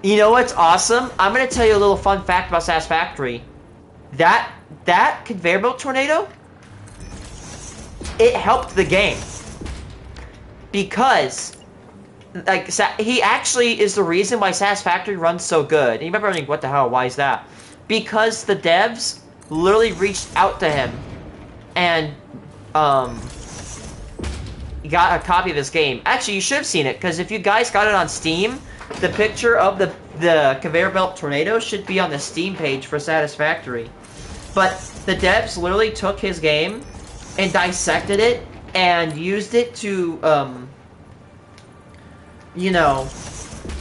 Speaker 1: You know what's awesome? I'm gonna tell you a little fun fact about Satisfactory. That conveyor belt tornado, it helped the game. Because, like, he actually is the reason why Satisfactory runs so good. And you remember thinking, what the hell, why is that? Because the devs literally reached out to him and, got a copy of this game. Actually, you should have seen it, because if you guys got it on Steam, the picture of the conveyor belt tornado should be on the Steam page for Satisfactory. But the devs literally took his game and dissected it and used it to, you know,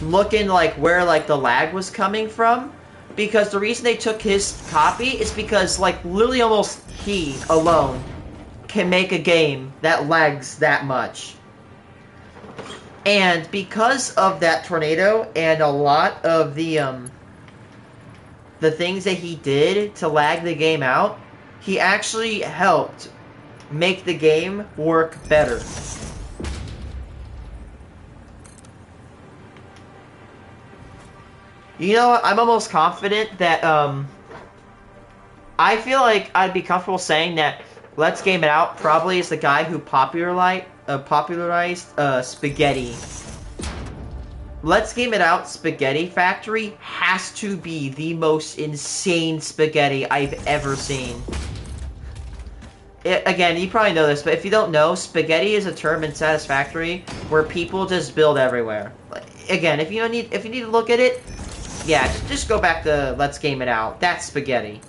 Speaker 1: look in, like, where, like, the lag was coming from. Because the reason they took his copy is because, like, literally almost he alone can make a game that lags that much. And because of that tornado and a lot of the things that he did to lag the game out, he actually helped make the game work better. You know what? I'm almost confident that, I feel like I'd be comfortable saying that Let's Game It Out probably is the guy who popularized spaghetti. Let's Game It Out Spaghetti Factory has to be the most insane spaghetti I've ever seen. Again, you probably know this, but if you don't know, spaghetti is a term in Satisfactory where people just build everywhere. Again, if you need to look at it, yeah, just go back to Let's Game It Out. That's spaghetti.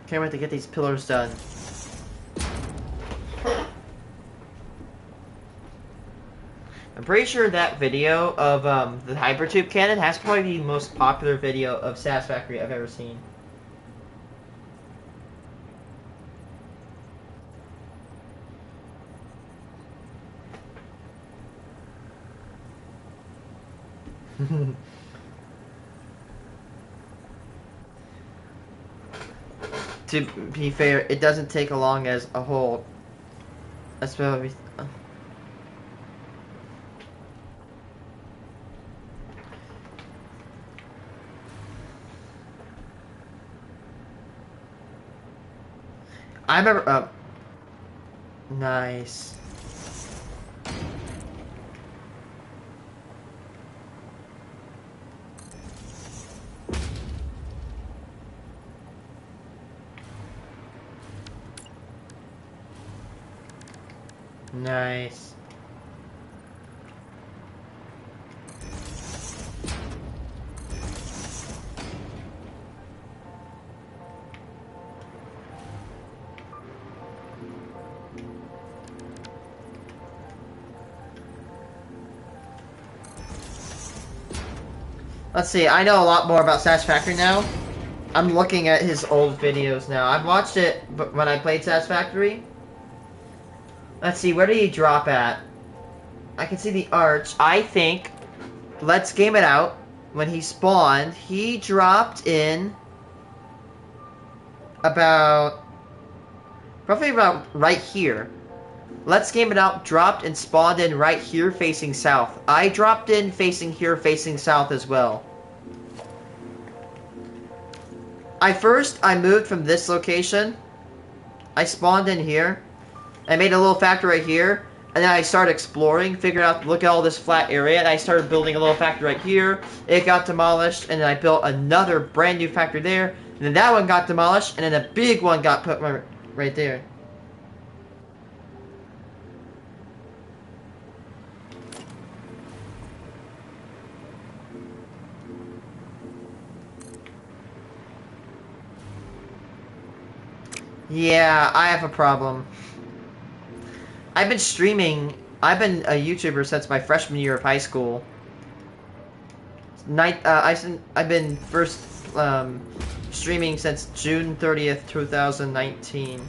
Speaker 1: Can't wait to get these pillars done. I'm pretty sure that video of the hypertube cannon has probably be the most popular video of Satisfactory I've ever seen. To be fair, it doesn't take long as a whole. That's probably. I remember. Nice. Nice. Let's see, I know a lot more about Satisfactory now. I'm looking at his old videos now. I've watched it when I played Satisfactory. Let's see, where did he drop at? I can see the arch. I think, Let's Game It Out, when he spawned, he dropped in about, roughly about right here. Let's Game It Out dropped and spawned in right here facing south. I dropped in facing here facing south as well. I moved from this location. I spawned in here. I made a little factory right here, and then I started exploring, figured out, look at all this flat area, and I started building a little factory right here. It got demolished, and then I built another brand new factory there, and then that one got demolished, and then a big one got put right there. Yeah, I have a problem. I've been streaming. I've been a YouTuber since my freshman year of high school. I've been first streaming since June 30th, 2019.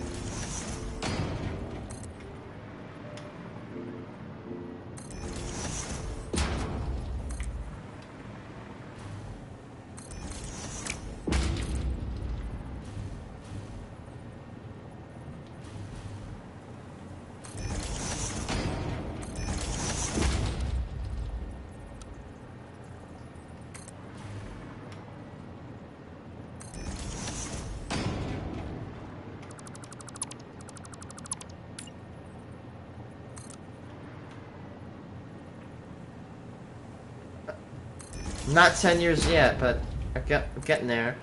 Speaker 1: Not 10 years yet, but I'm getting there.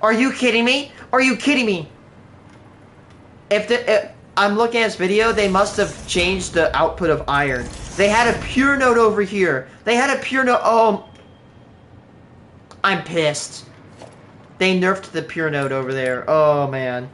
Speaker 1: Are you kidding me? Are you kidding me? If I'm looking at this video, they must have changed the output of iron. They had a pure node over here. They had a pure node. Oh, I'm pissed. They nerfed the pure node over there. Oh man.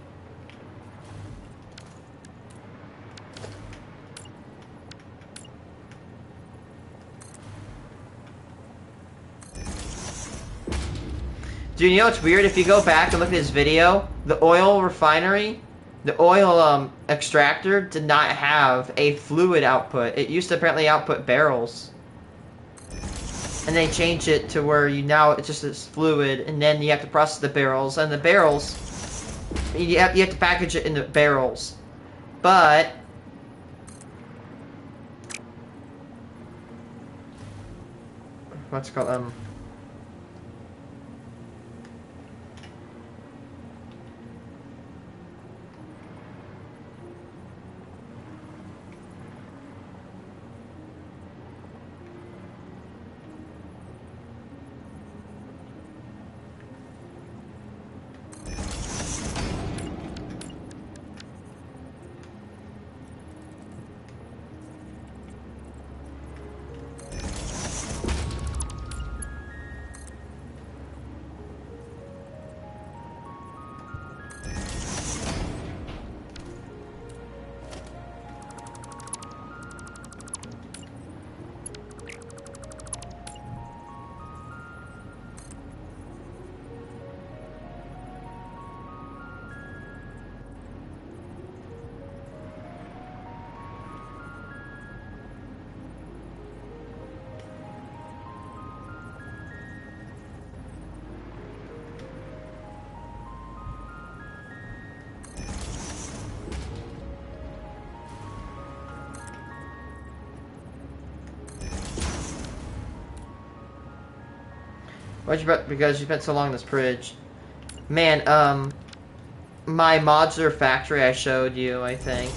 Speaker 1: Dude, you know what's weird? If you go back and look at this video, the oil refinery, the oil extractor did not have a fluid output. It used to apparently output barrels. And they changed it to where it's just this fluid, and then you have to process the barrels, and the barrels, you have to package it in the barrels. But what's it called? Because you spent so long in this bridge. Man, my modular factory I showed you, I think.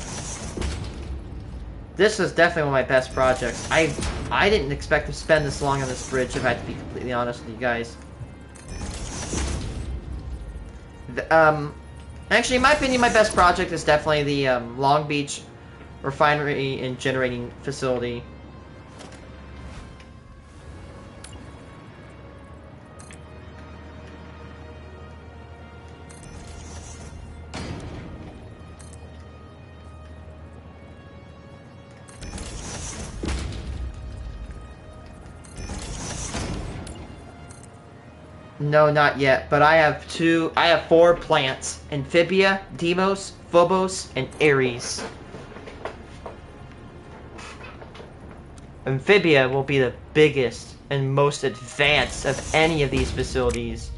Speaker 1: This was definitely one of my best projects. I didn't expect to spend this long on this bridge, if I have to be completely honest with you guys. Actually, in my opinion, my best project is definitely the Long Beach refinery and generating facility. No, not yet, but I have 4 plants. Amphibia, Deimos, Phobos, and Ares. Amphibia will be the biggest and most advanced of any of these facilities.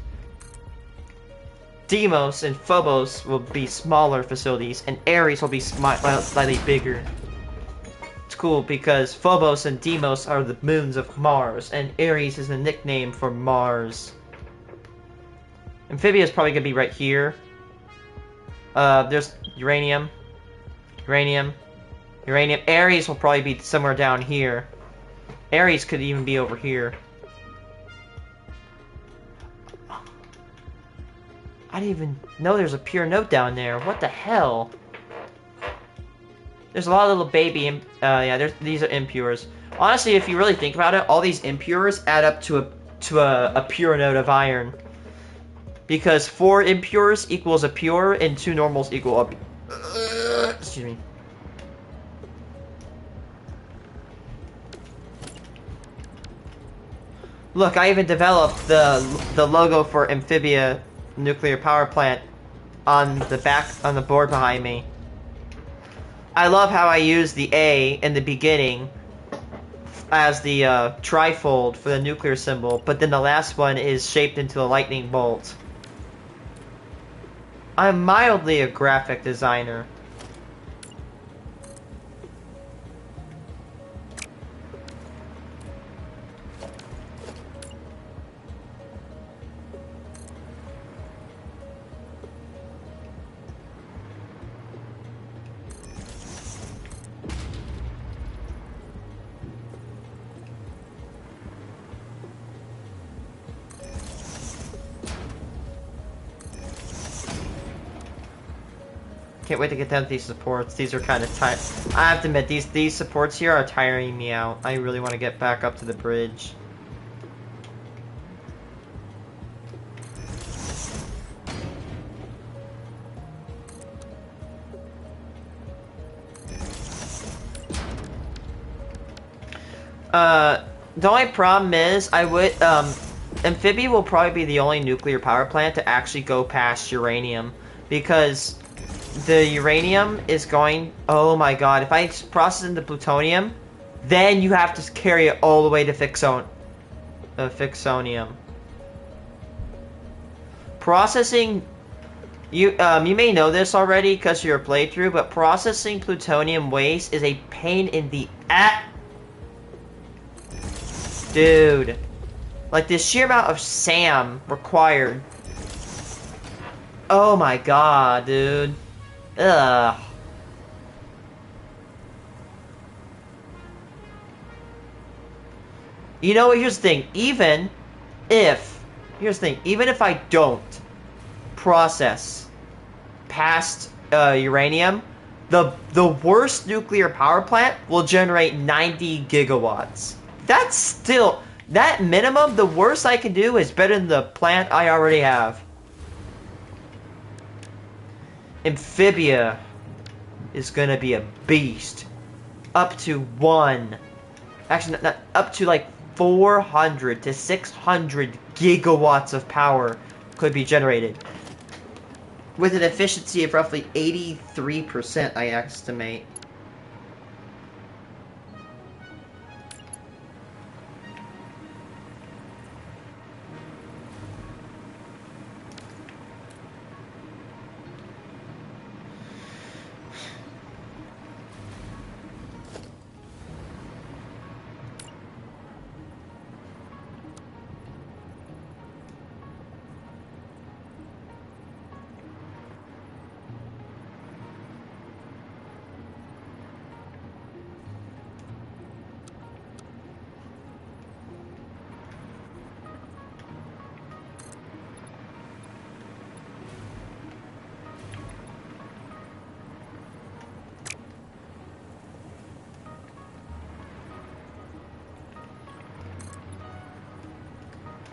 Speaker 1: Deimos and Phobos will be smaller facilities, and Ares will be slightly bigger. It's cool because Phobos and Deimos are the moons of Mars, and Ares is a nickname for Mars. Amphibia is probably going to be right here. There's uranium. Uranium. Uranium. Ares will probably be somewhere down here. Ares could even be over here. I didn't even know there's a pure note down there. What the hell? There's a lot of little baby, yeah, these are impures. Honestly, if you really think about it, all these impures add up to a pure note of iron. Because 4 impures equals a pure, and 2 normals equal a... excuse me. Look, I even developed the logo for Amphibia Nuclear Power Plant on the board behind me. I love how I use the A in the beginning as the trifold for the nuclear symbol, but then the last one is shaped into a lightning bolt. I'm mildly a graphic designer. Can't wait to get down to these supports. These are kind of tight. I have to admit, these supports here are tiring me out. I really want to get back up to the bridge. The only problem is, Amphibia will probably be the only nuclear power plant to actually go past uranium, because the uranium is going... Oh my god, if I process into plutonium, then you have to carry it all the way to Fixonium. Processing... You may know this already because of your playthrough, but processing plutonium waste is a pain in the ass. Dude. Like, the sheer amount of SAM required. Oh my god, dude. Ugh. You know what, here's the thing. Even if I don't process past uranium, the worst nuclear power plant will generate 90 gigawatts. That's still... That minimum, the worst I can do is better than the plant I already have. Amphibia is gonna be a beast. Up to 1. Actually, not up to like 400 to 600 gigawatts of power could be generated. With an efficiency of roughly 83%, I estimate.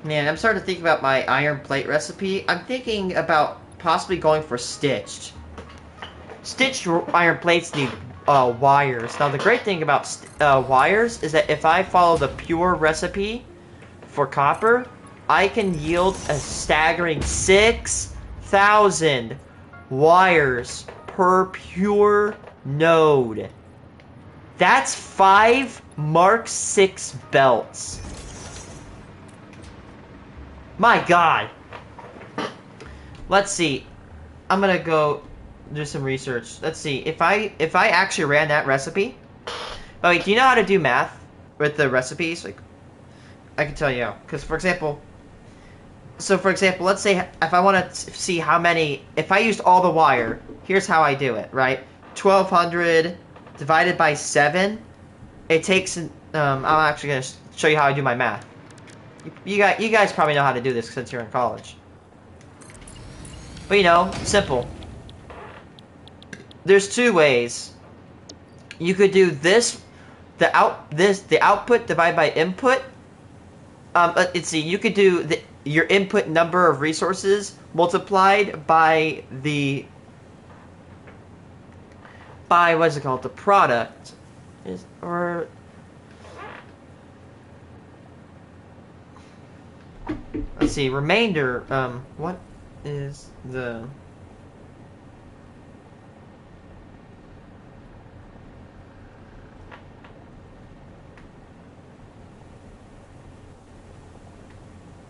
Speaker 1: Man, I'm starting to think about my iron plate recipe. I'm thinking about possibly going for stitched. Stitched iron plates need wires. Now, the great thing about wires is that if I follow the pure recipe for copper, I can yield a staggering 6,000 wires per pure node. That's 5 Mark 6 belts. My god. Let's see. I'm gonna go do some research. Let's see. If I actually ran that recipe. Oh wait, do you know how to do math with the recipes? Like, I can tell you how. Because for example, let's say if I want to see how many, if I used all the wire, here's how I do it, right? 1200 divided by 7. It takes, I'm actually going to show you how I do my math. You guys probably know how to do this since you're in college. But you know, simple. There's two ways. You could do this, the output divided by input. Let's see. You could do your input number of resources multiplied by what is it called? The product let's see. Remainder. What is the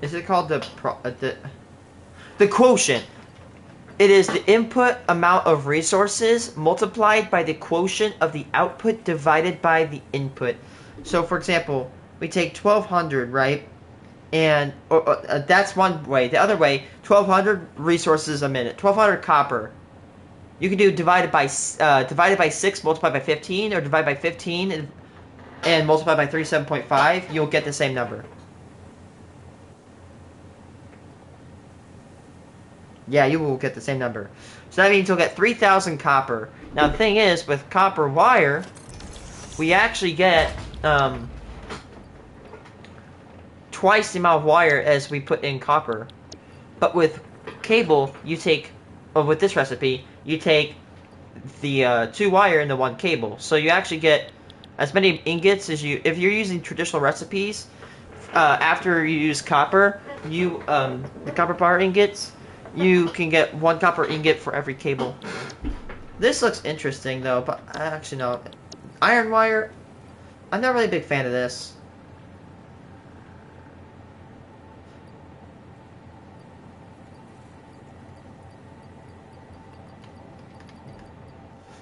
Speaker 1: Is it called the quotient? It is the input amount of resources multiplied by the quotient of the output divided by the input. So, for example, we take 1200, right? And that's one way. The other way, 1200 resources a minute, 1200 copper. You can do divided by 6 multiplied by 15, or divide by 15 and multiply by 37.5. You'll get the same number. Yeah, you will get the same number. So that means you'll get 3,000 copper. Now the thing is, with copper wire, we actually get twice the amount of wire as we put in copper. But with cable, you take, with this recipe, you take the 2 wire and the 1 cable. So you actually get as many ingots as you, if you're using traditional recipes, after you use copper, the copper bar ingots, you can get 1 copper ingot for every cable. This looks interesting though, but actually no. Iron wire, I'm not really a big fan of this.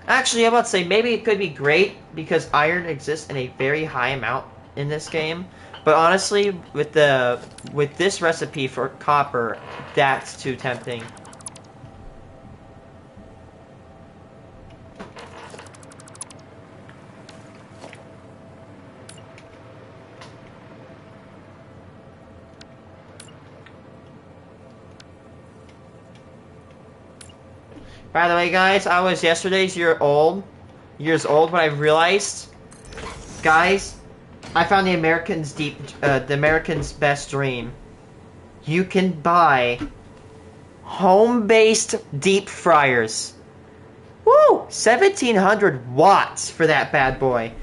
Speaker 1: Actually, I'm about to say maybe it could be great because iron exists in a very high amount in this game. But honestly, with this recipe for copper, that's too tempting. By the way, guys, I was yesterday's years old when I realized, guys, I found the American's best dream. You can buy home-based deep fryers. Woo! 1,700 watts for that bad boy.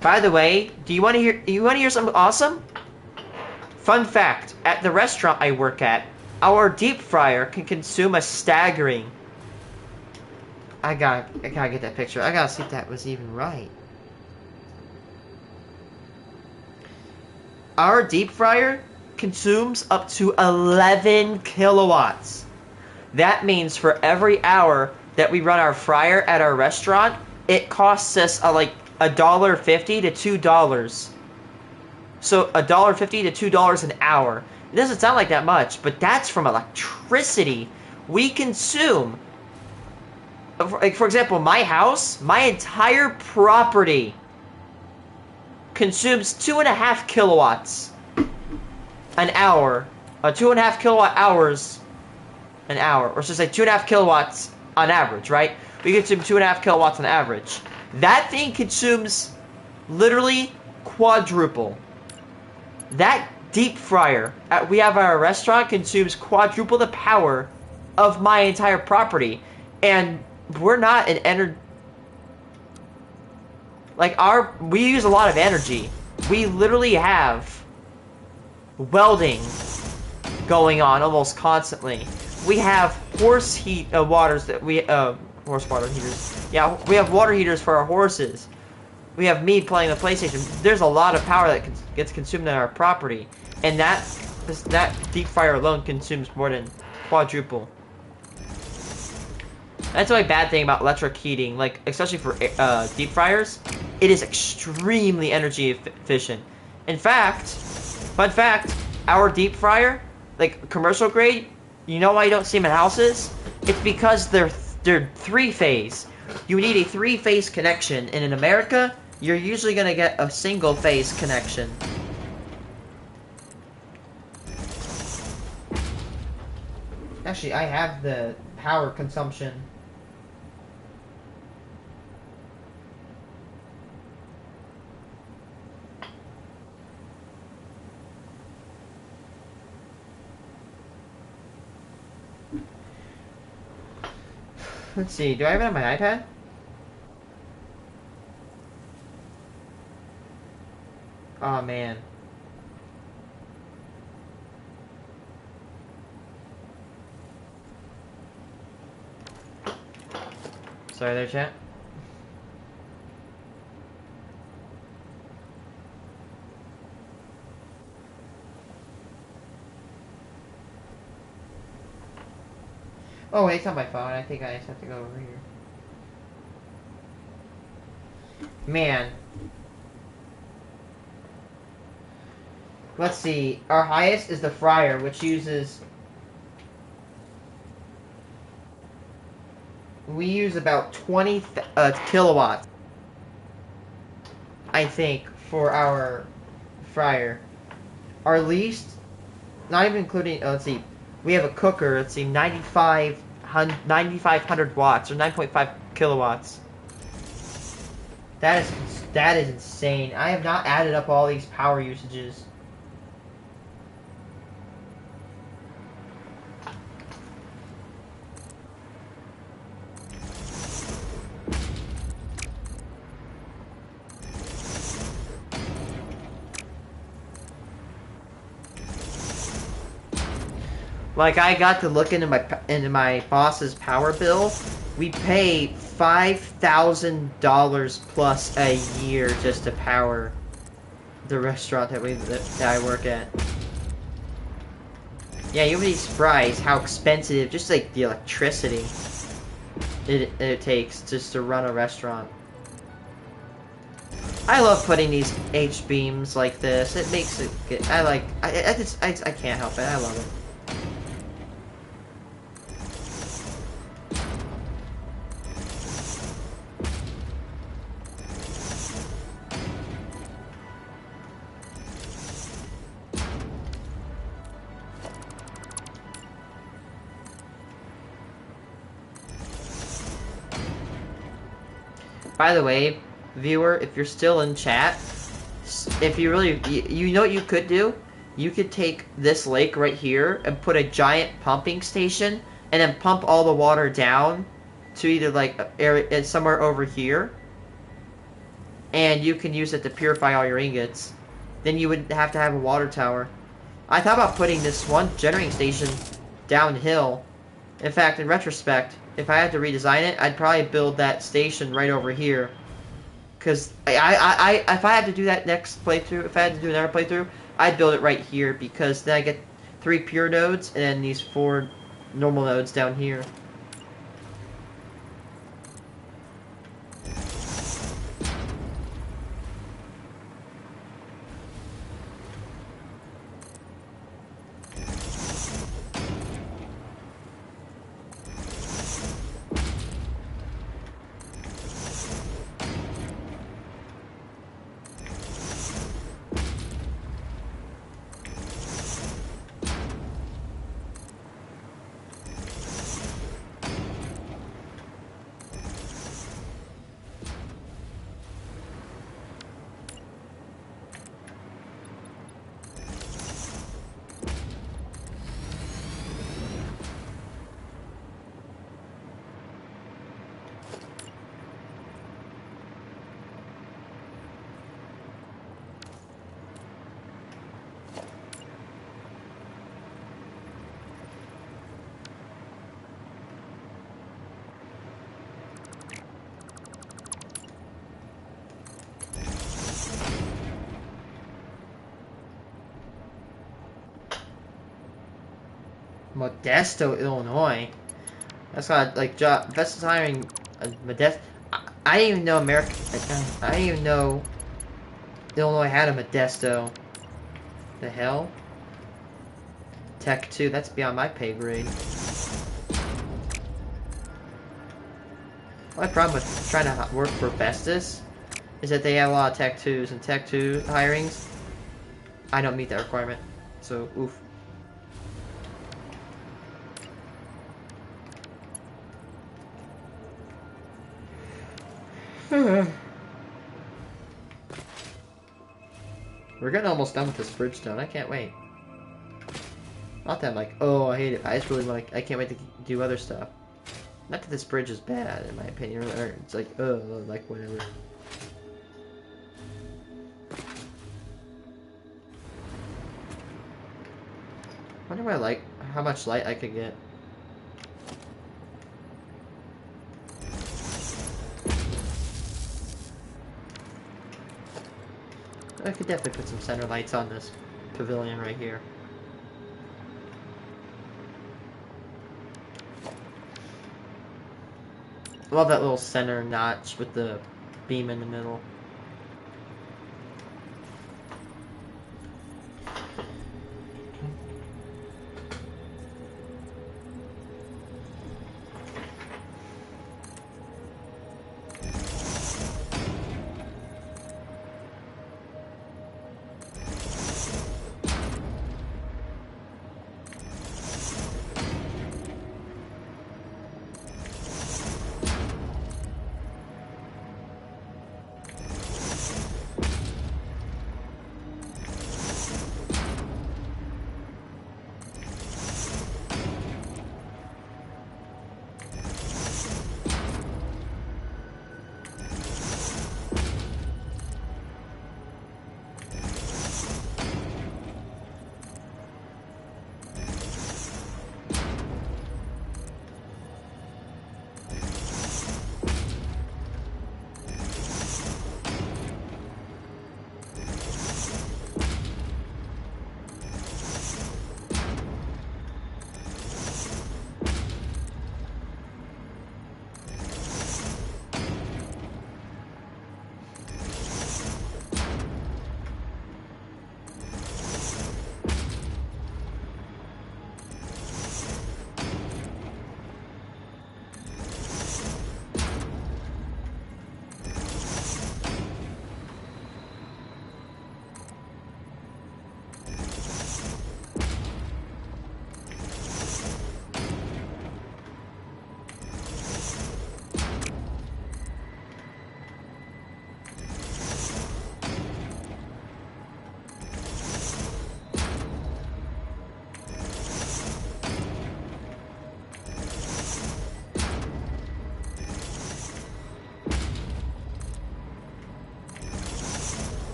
Speaker 1: By the way, do you want to hear something awesome? Fun fact: at the restaurant I work at, our deep fryer can consume a staggering. I gotta get that picture. I gotta see if that was even right. Our deep fryer consumes up to 11 kilowatts. That means for every hour that we run our fryer at our restaurant, it costs us like $1.50 to $2. So $1.50 to $2 an hour. It doesn't sound like that much, but that's from electricity we consume. Like, for example, my house, my entire property consumes 2.5 kilowatts an hour. 2.5 kilowatt hours an hour. Or should I say 2.5 kilowatts on average, right? We consume 2.5 kilowatts on average. That thing consumes literally quadruple. That deep fryer we have at our restaurant consumes quadruple the power of my entire property. And we're not an energy... Like, we use a lot of energy. We literally have welding going on almost constantly. We have horse water heaters. Yeah, we have water heaters for our horses. We have me playing the PlayStation. There's a lot of power that gets consumed in our property. And that deep fryer alone consumes more than quadruple. That's the only bad thing about electric heating, like, especially for deep fryers. It is extremely energy efficient. In fact, fun fact, our deep fryer, like commercial grade, you know why you don't see them in houses? It's because they're 3-phase. You need a 3-phase connection, and in America, you're usually gonna get a single-phase connection. Actually, I have the power consumption. Let's see, do I have it on my iPad? Oh man. Sorry there, chat. Oh wait, it's on my phone. I think I just have to go over here. Man. Let's see. Our highest is the fryer, which uses... We use about 20 kilowatts, I think, for our fryer. Our least, not even including... let's see. We have a cooker. Let's see. 9,500 watts, or 9.5 kilowatts. That is insane. I have not added up all these power usages. Like, I got to look into my boss's power bill. We pay $5,000 plus a year just to power the restaurant that I work at. Yeah, you'll be surprised how expensive just like the electricity it takes just to run a restaurant. I love putting these H beams like this. It makes it good. I can't help it. I love it. By the way, viewer, if you're still in chat, if you really, you know what you could do? You could take this lake right here and put a giant pumping station and then pump all the water down to either like area somewhere over here, and you can use it to purify all your ingots. Then you would have to have a water tower. I thought about putting this one generating station downhill. In fact, in retrospect, if I had to redesign it, I'd probably build that station right over here. Because if I had to do that next playthrough, if I had to do another playthrough, I'd build it right here, because then I get 3 pure nodes and then these 4 normal nodes down here. Modesto, Illinois. That's got like job. Best hiring, Modesto. I didn't even know America. I didn't even know Illinois had a Modesto. The hell? Tech 2. That's beyond my pay grade. My problem with trying to work for Bestis is that they have a lot of Tech 2s, and Tech 2 hirings, I don't meet that requirement. So, oof. We're getting almost done with this bridgestone. I can't wait. Not that I'm like, oh, I hate it. I just really want to. I can't wait to do other stuff. Not that this bridge is bad, in my opinion. Or it's like, oh, like whatever. Wonder what how much light I could get. I could definitely put some center lights on this pavilion right here. Love that little center notch with the beam in the middle.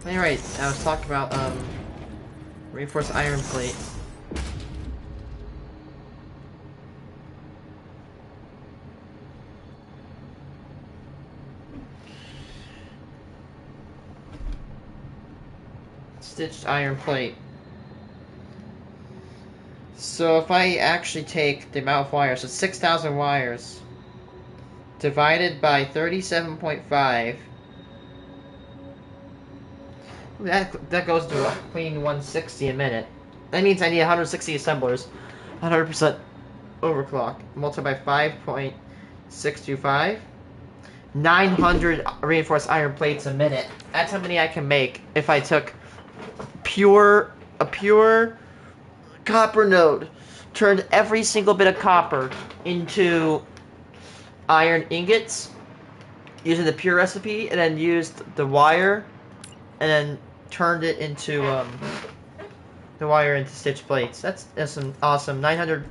Speaker 1: Anyway, I was talking about reinforced iron plates. Stitched iron plate. So if I actually take the amount of wires, so 6,000 wires, divided by 37.5, that goes to a clean 160 a minute. That means I need 160 assemblers, 100% overclock, multiplied by 5.625, 900 reinforced iron plates a minute. That's how many I can make if I took a pure copper node, turned every single bit of copper into iron ingots using the pure recipe, and then used the wire, and then turned it into the wire into stitch plates. That's awesome. 900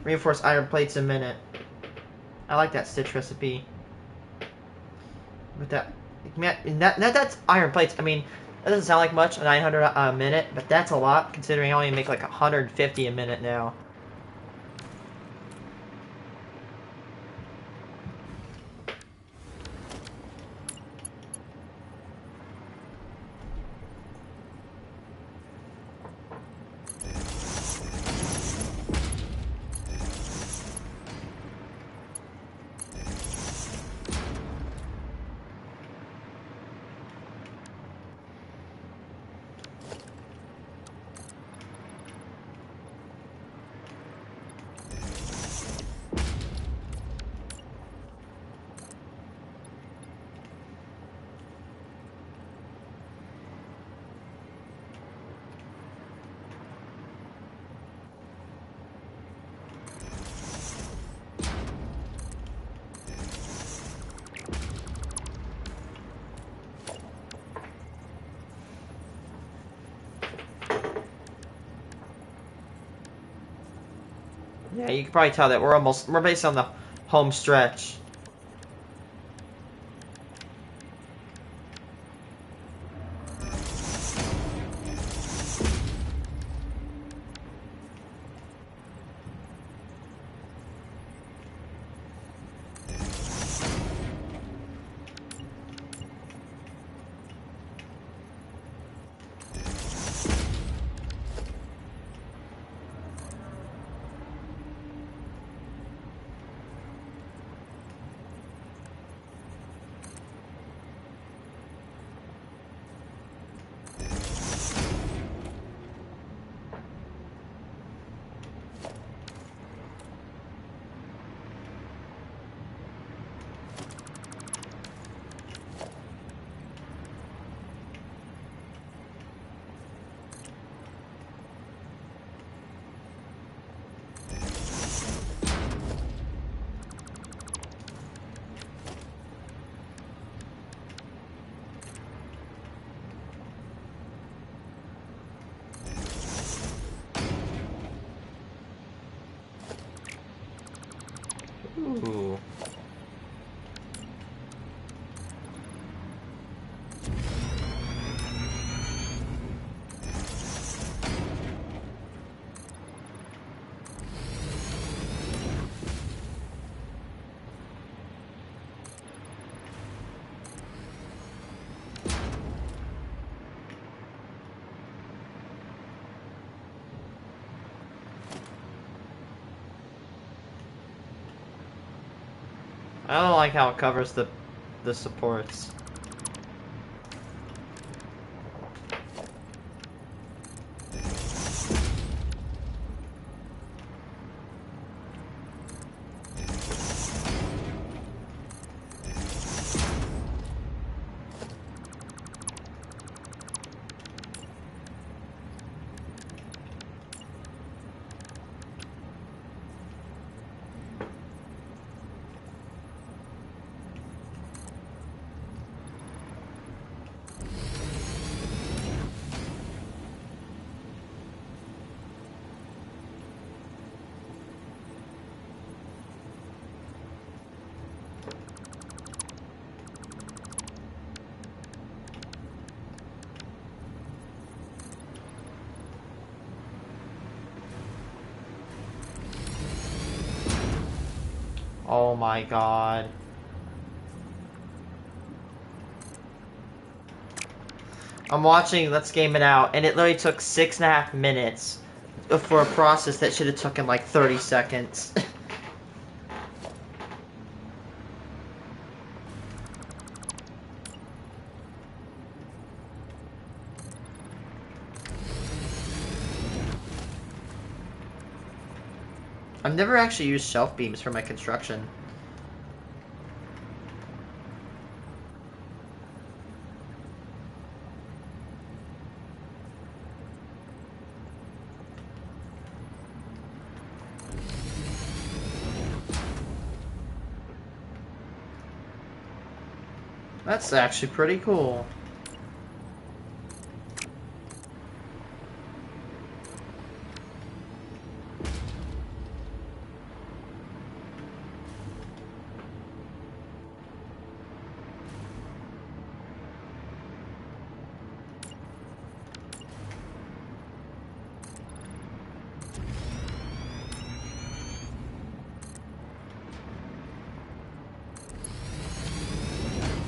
Speaker 1: reinforced iron plates a minute. I like that stitch recipe. With that's iron plates. I mean, that doesn't sound like much, 900 a minute, but that's a lot considering I only make like 150 a minute now. Yeah, you can probably tell that we're based on the home stretch. Ooh. I don't like how it covers the supports. Oh my god. I'm watching Let's Game It Out, and it literally took 6.5 minutes for a process that should have taken like 30 seconds. I've never actually used shelf beams for my construction. That's actually pretty cool.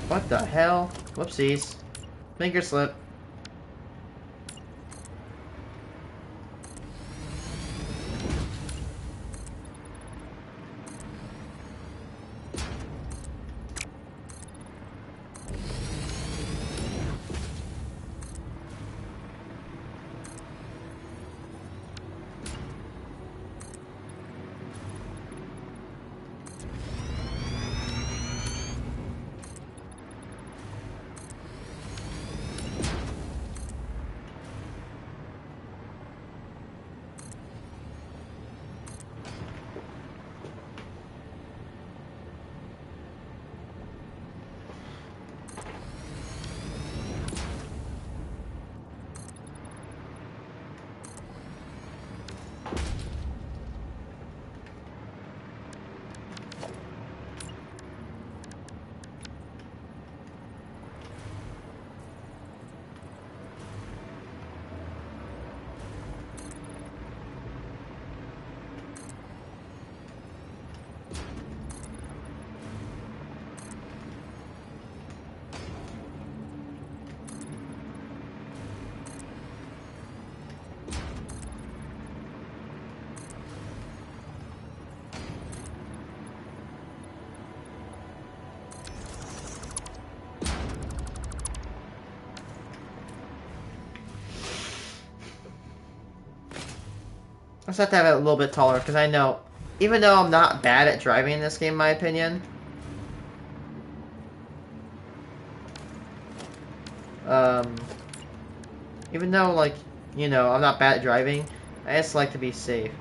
Speaker 1: What the hell? Whoopsies. Finger slip. I just have to have it a little bit taller, because I know, even though I'm not bad at driving in this game, in my opinion, even though, like, you know, I'm not bad at driving, I just like to be safe.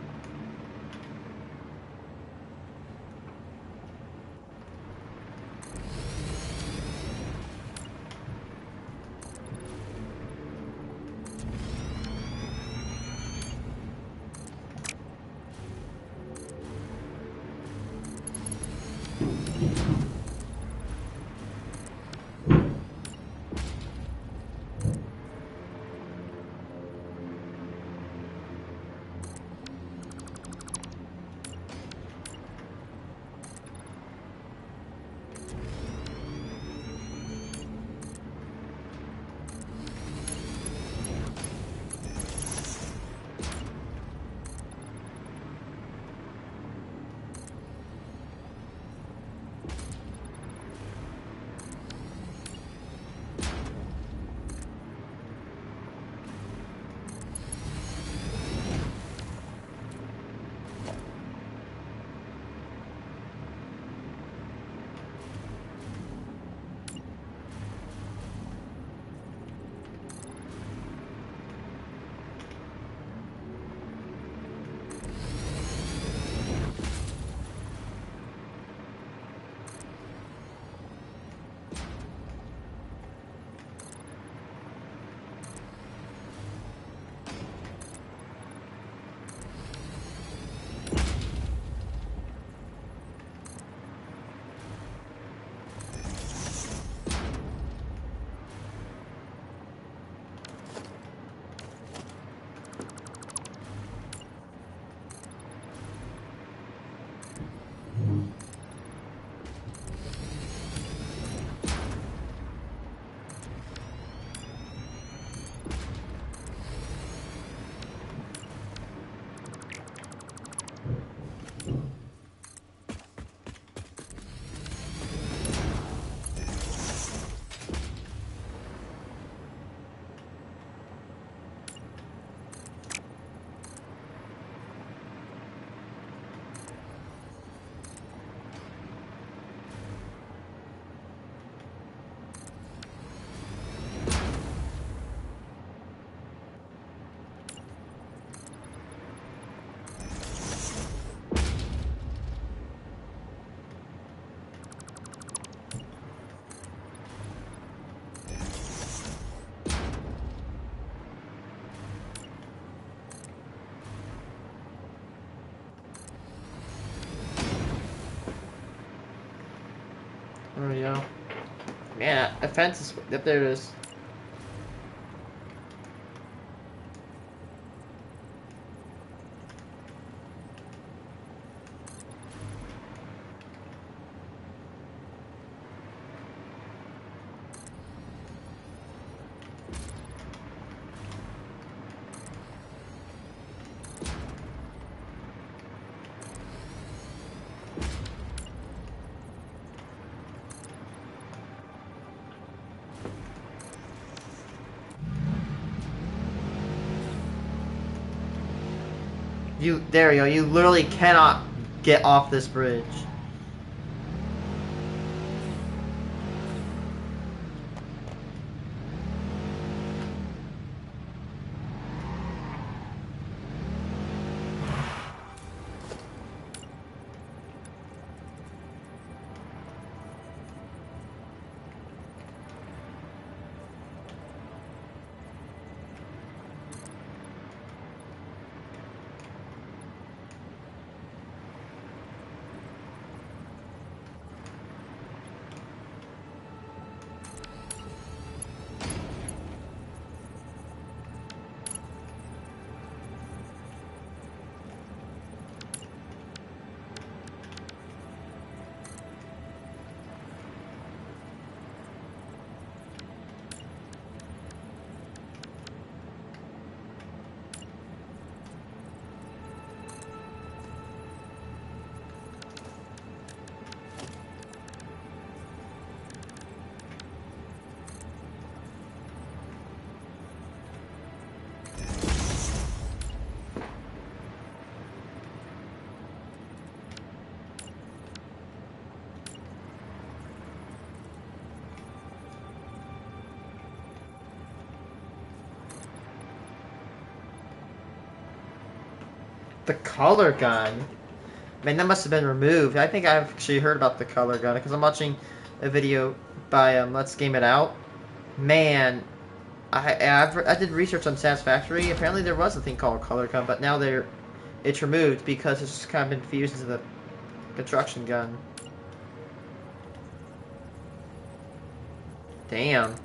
Speaker 1: There we go. Man, that fence is... Yep, there it is. There you go. You literally cannot get off this bridge. The color gun? Man, that must have been removed. I think I've actually heard about the color gun because I'm watching a video by Let's Game It Out. Man, I did research on Satisfactory. Apparently there was a thing called color gun, but now it's removed because it's just kind of been fused into the construction gun. Damn.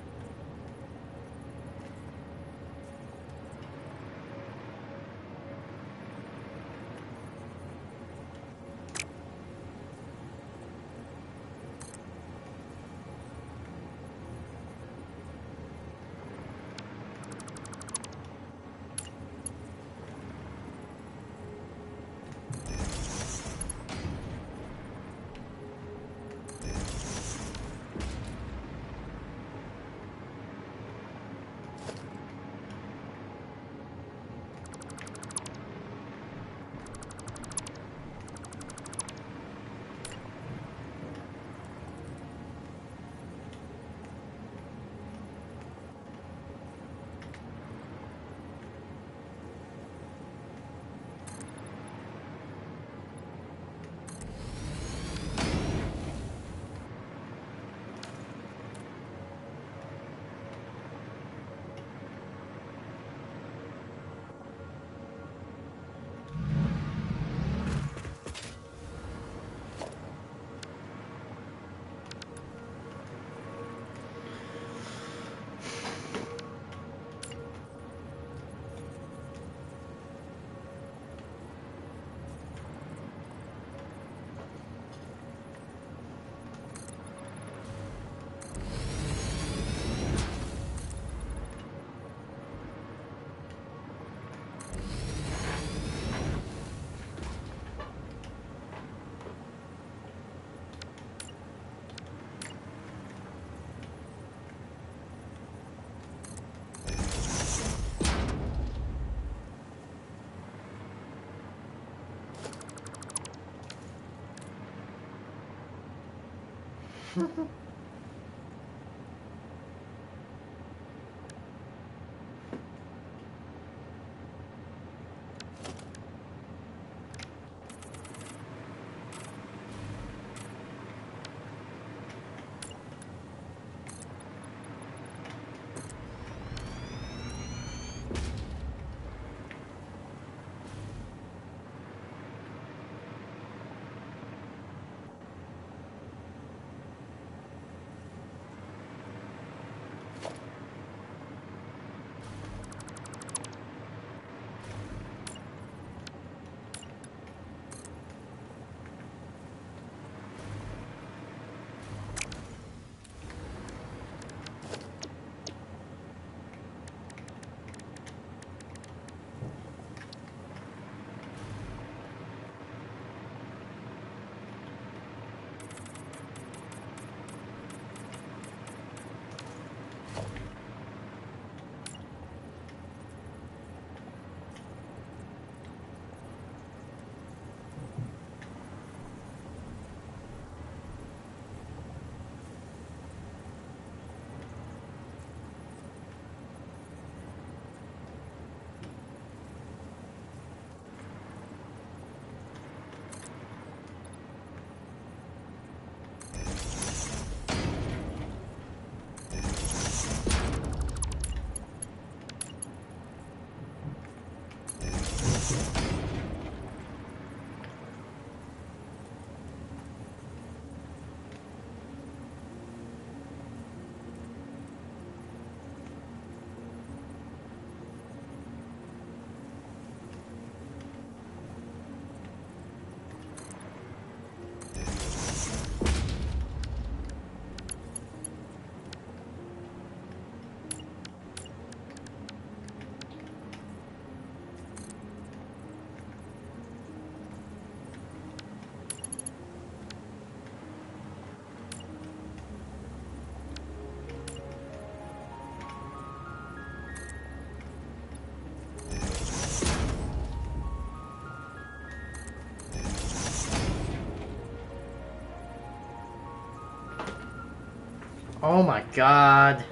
Speaker 1: Oh my god.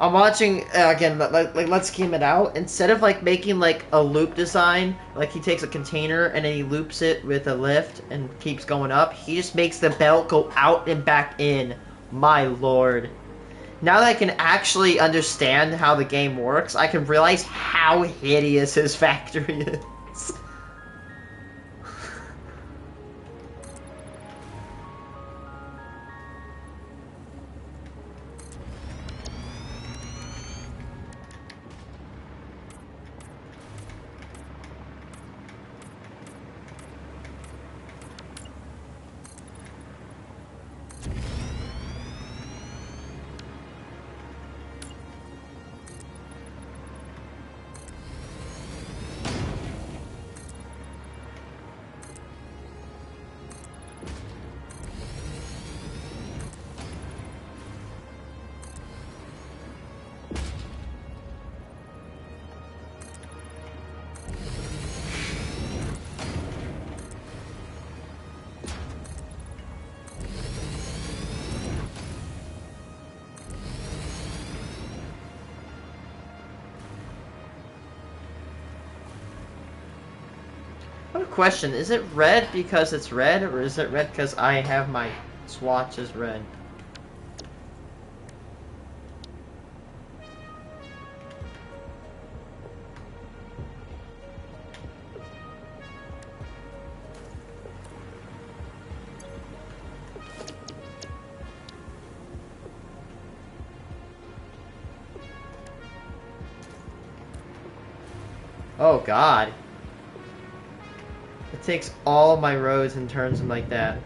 Speaker 1: I'm watching again. Like, let's scheme it out. Instead of like making like a loop design, like he takes a container and then he loops it with a lift and keeps going up. He just makes the belt go out and back in. My lord! Now that I can actually understand how the game works, I can realize how hideous his factory is. I have a question. Is it red because it's red, or is it red because I have my swatch as red? Oh god. It takes all my roads and turns them like that.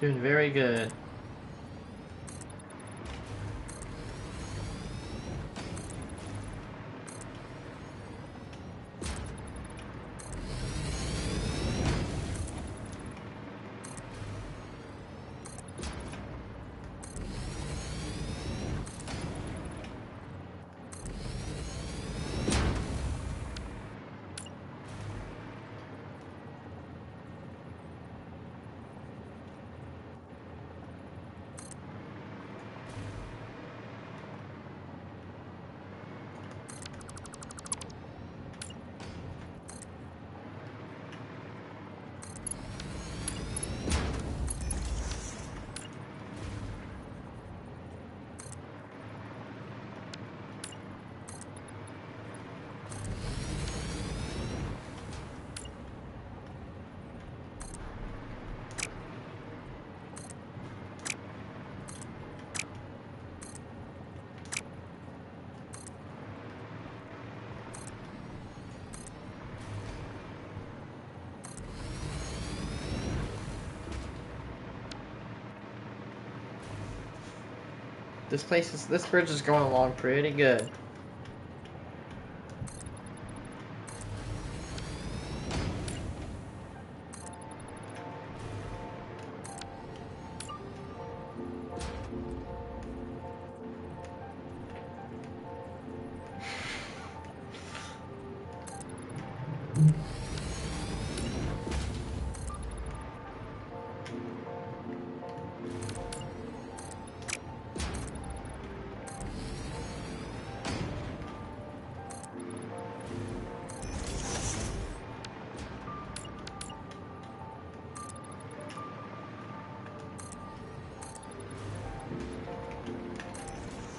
Speaker 1: Doing very good. This bridge is going along pretty good.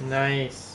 Speaker 1: Nice.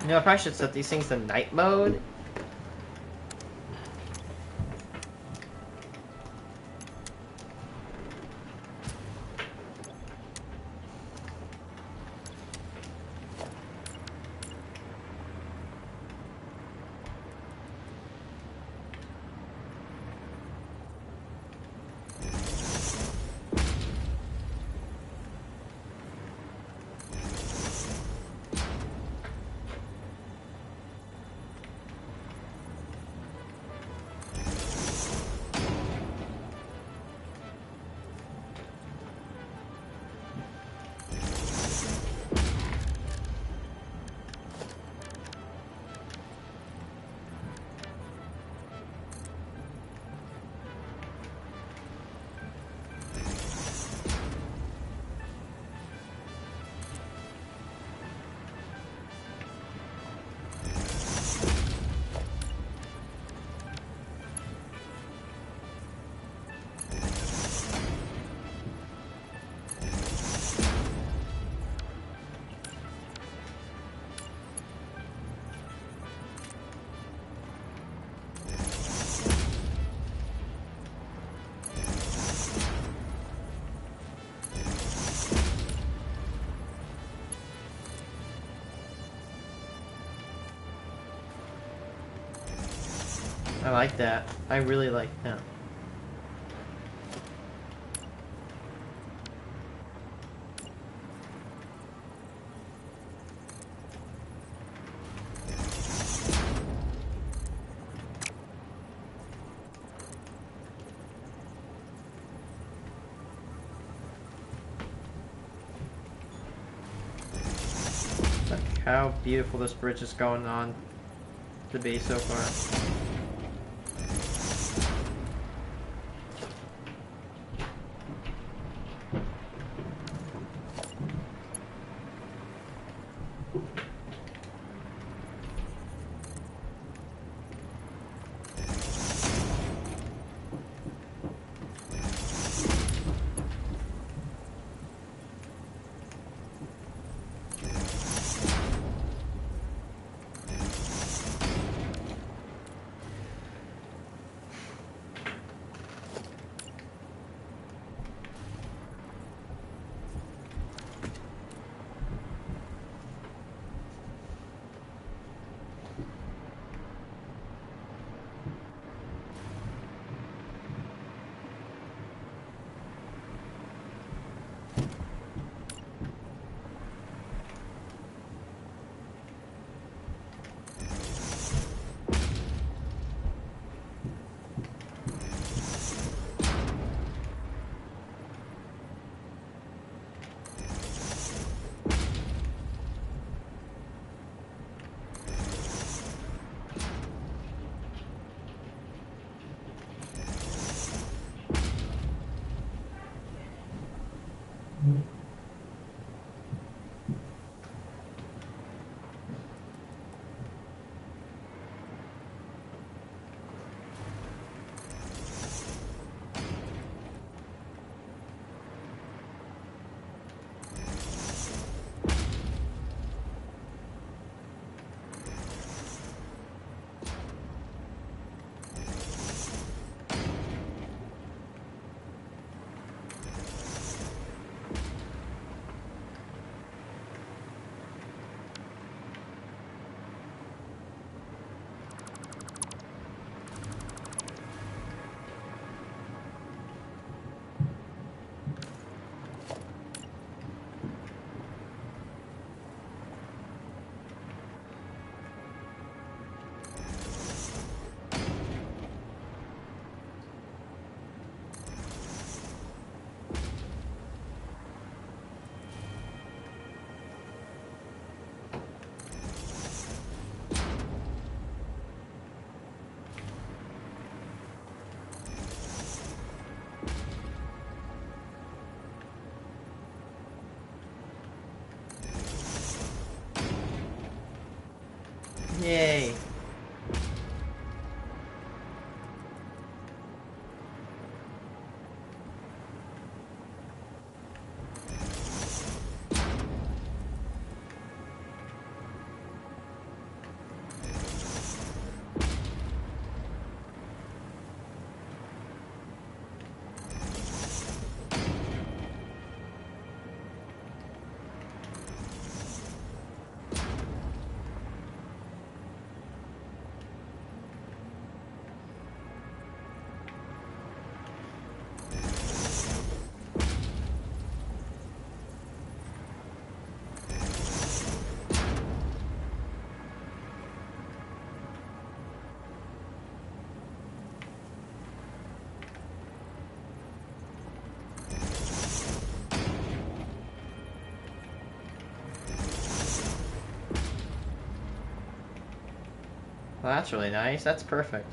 Speaker 1: You know, I probably should set these things to night mode. I like that. I really like that. Look how beautiful this bridge is going on to be so far. Yay. Well, that's really nice. That's perfect.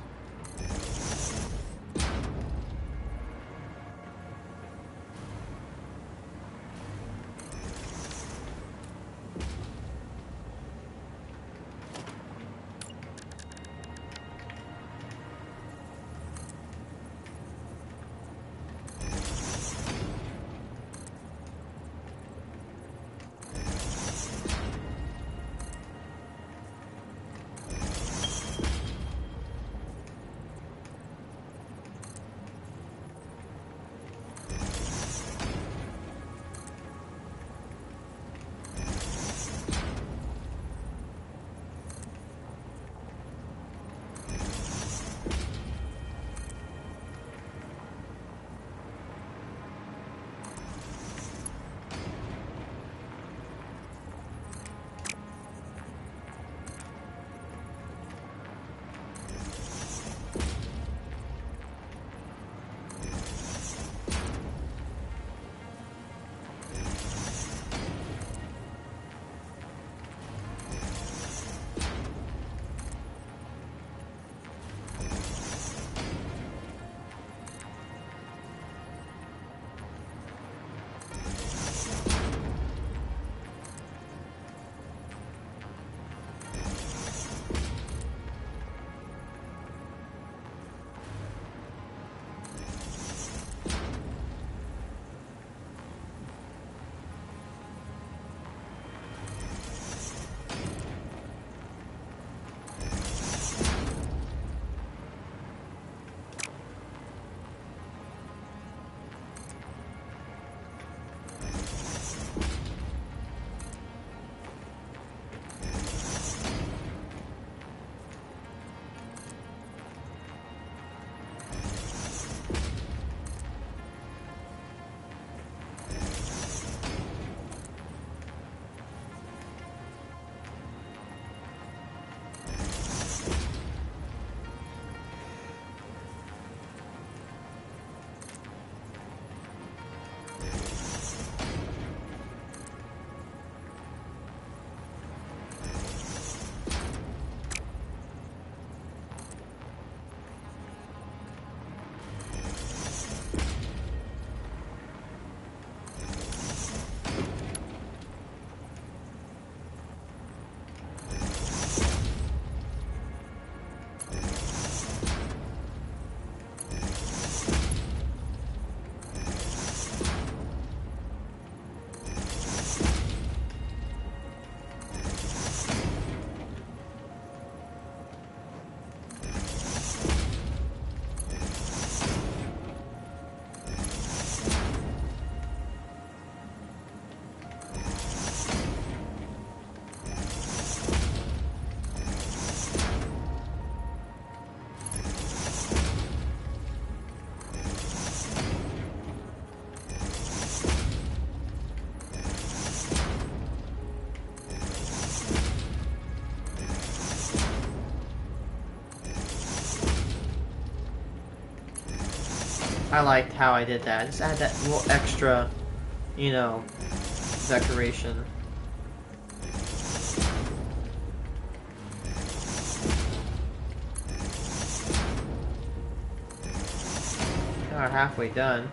Speaker 1: I liked how I did that. Just add that little extra, you know, decoration. Now we're halfway done.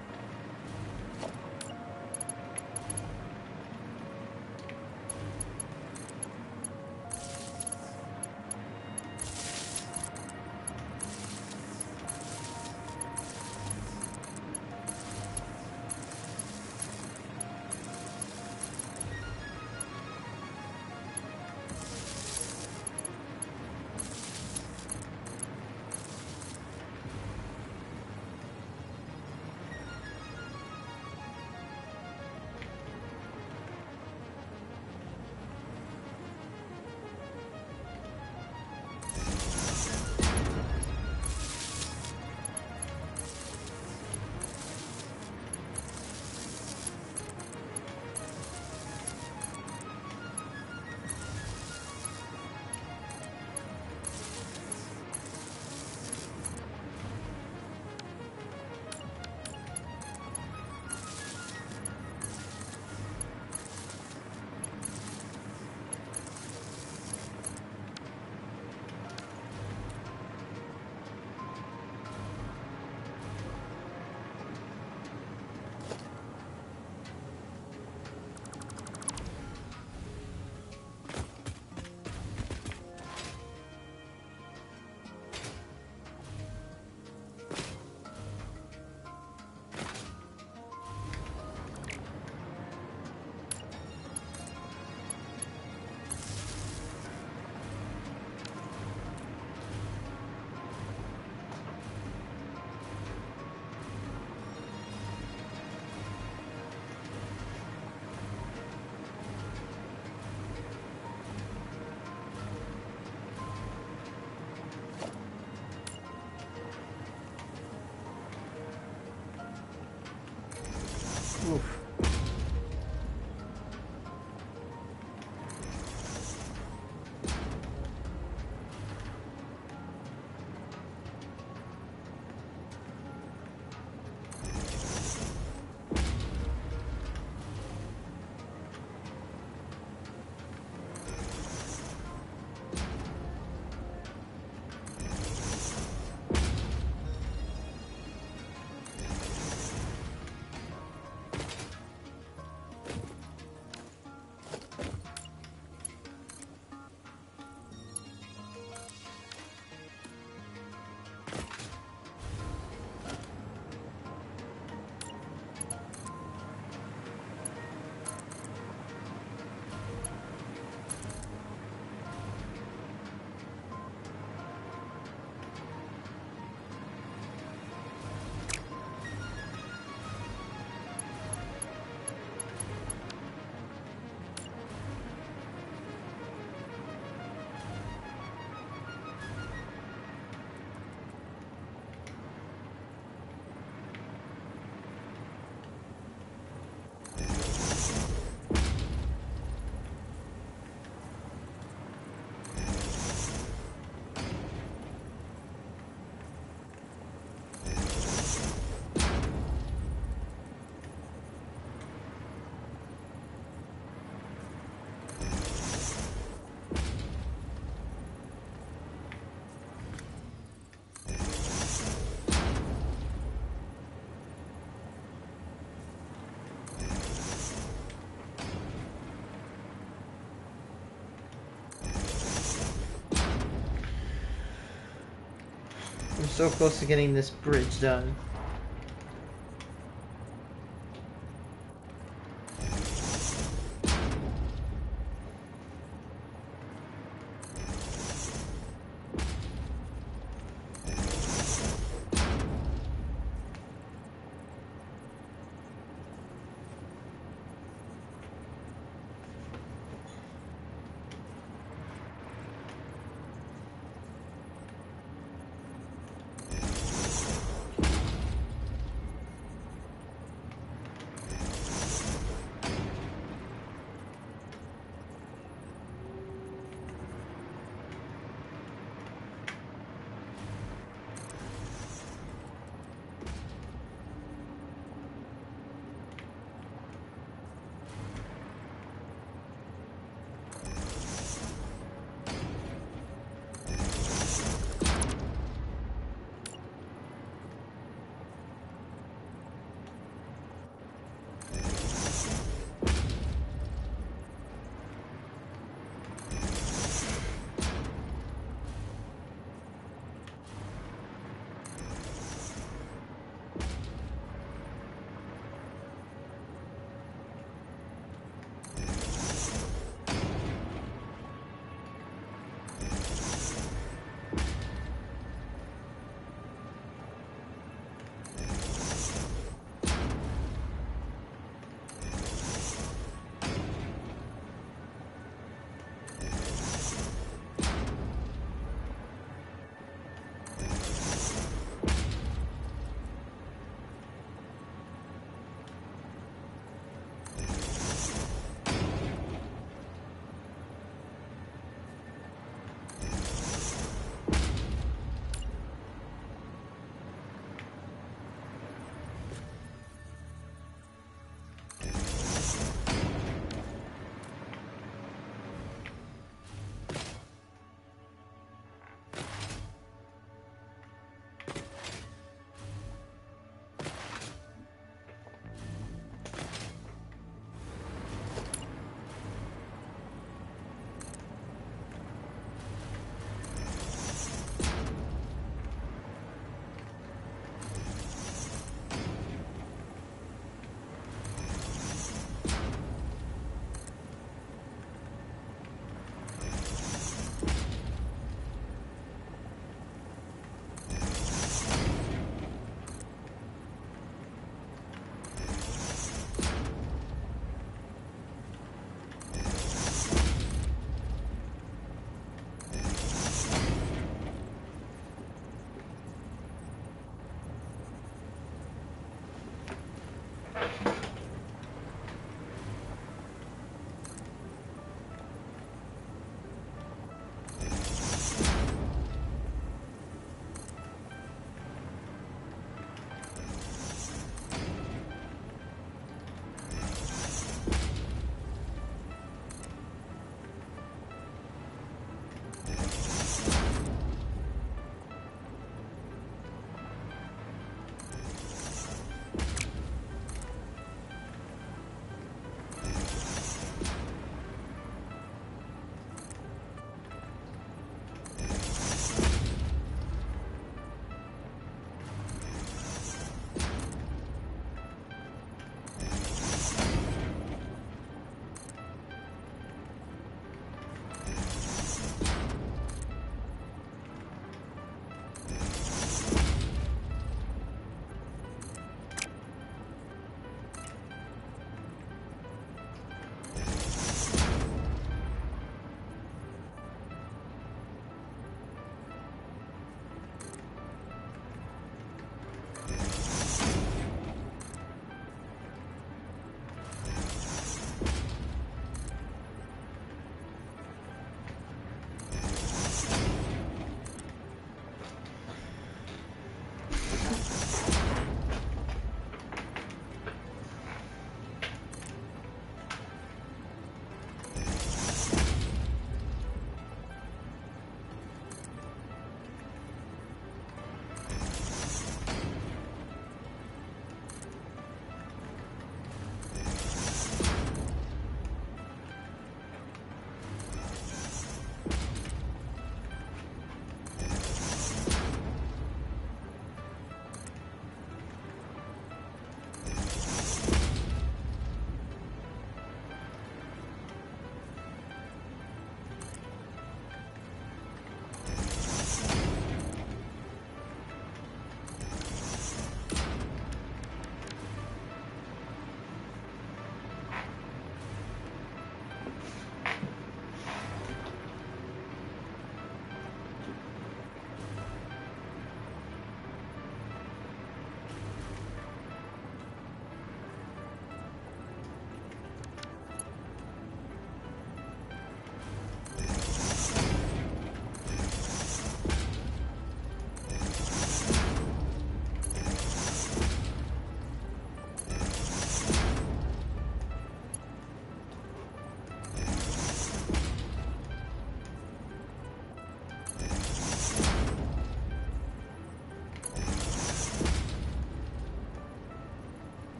Speaker 1: I'm so close to getting this bridge done.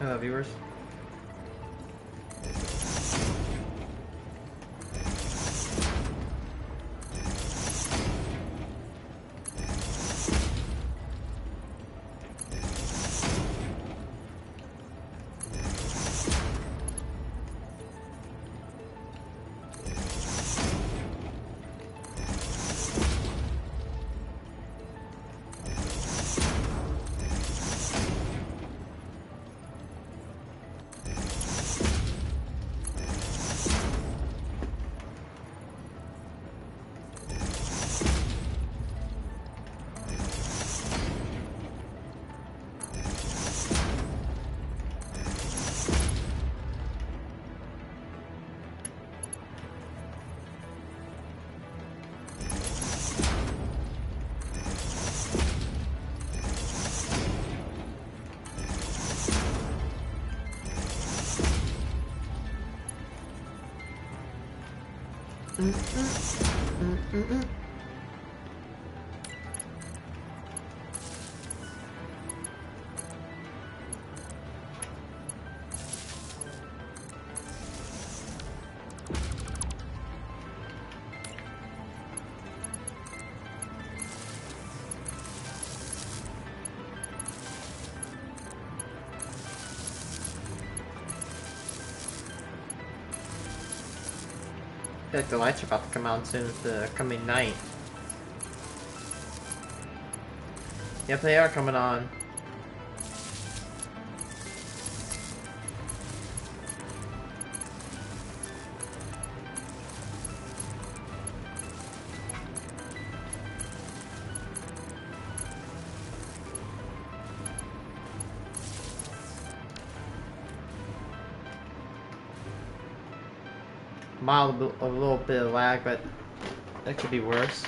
Speaker 1: viewers. I feel like the lights are about to come on soon with the coming night. Yep, they are coming on. Mild, a little bit of lag, but that could be worse.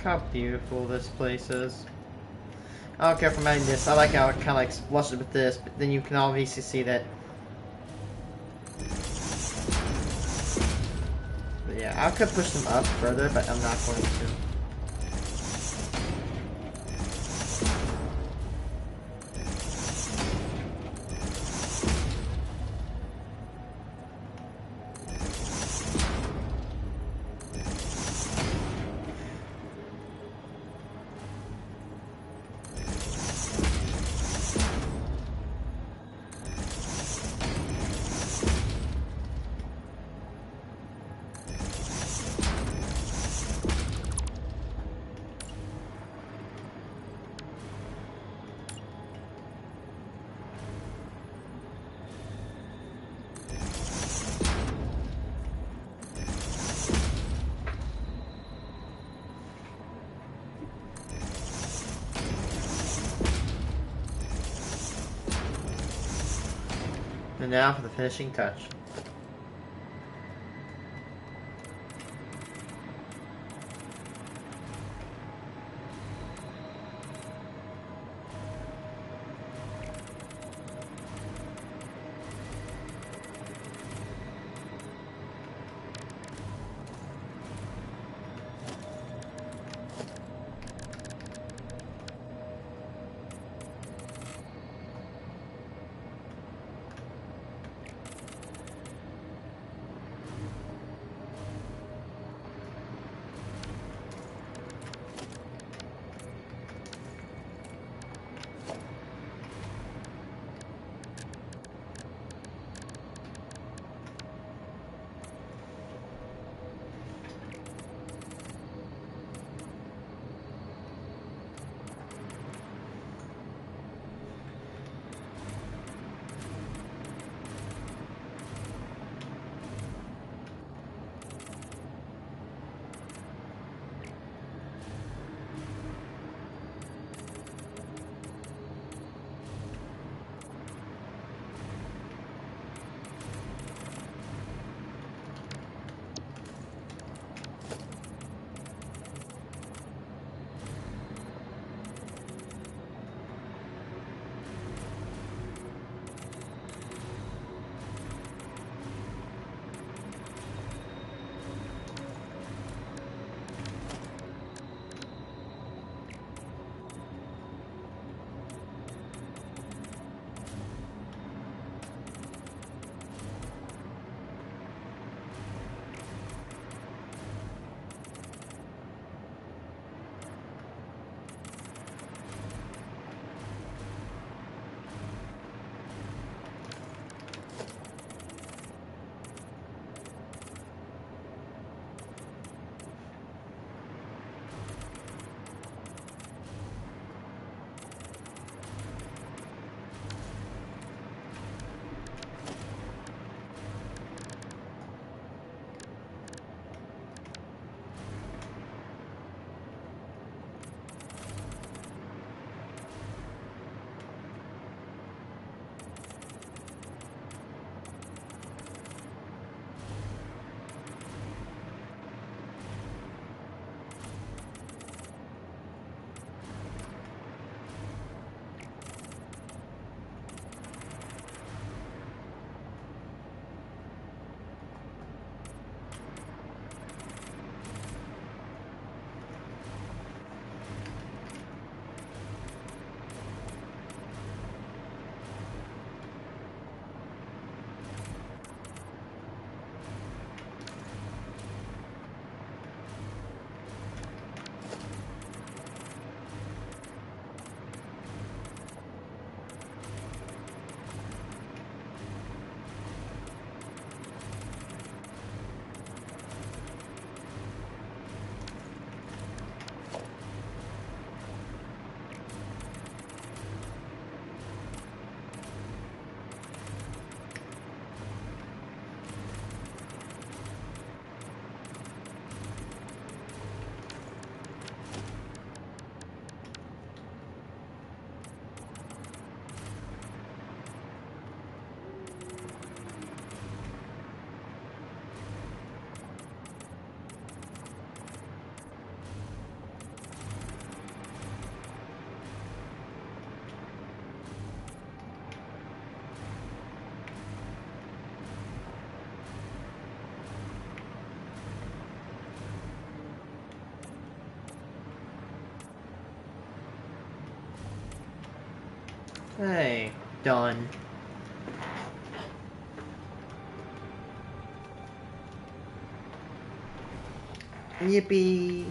Speaker 1: How beautiful this place is. I don't care if I'm adding this. I like how it kind of like flushes with this, but then you can obviously see that. But yeah, I could push them up further, but I'm not going to. And now for the finishing touch. Hey, done. Yippee!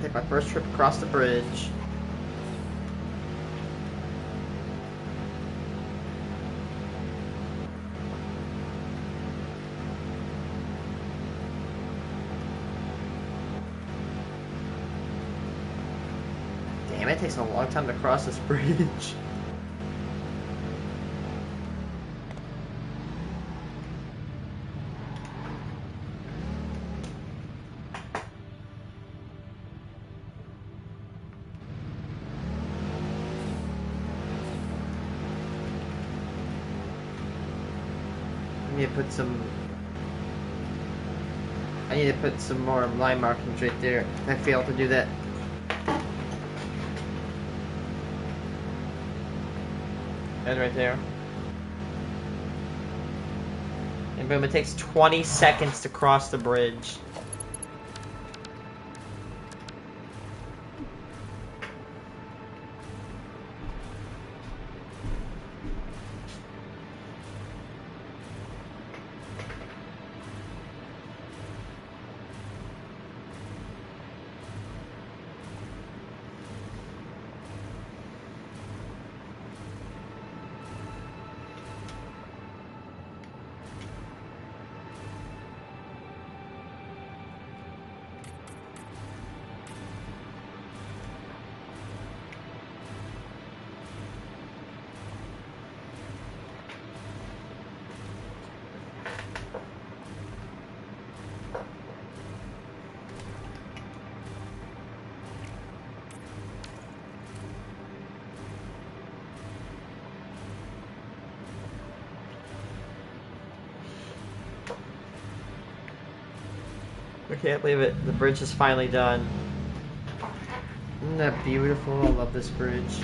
Speaker 1: take my first trip across the bridge. Damn, it takes a long time to cross this bridge. I need to put some more line markings right there. I failed to do that. And right there. And boom, it takes 20 seconds to cross the bridge. I can't believe it. The bridge is finally done. Isn't that beautiful? I love this bridge.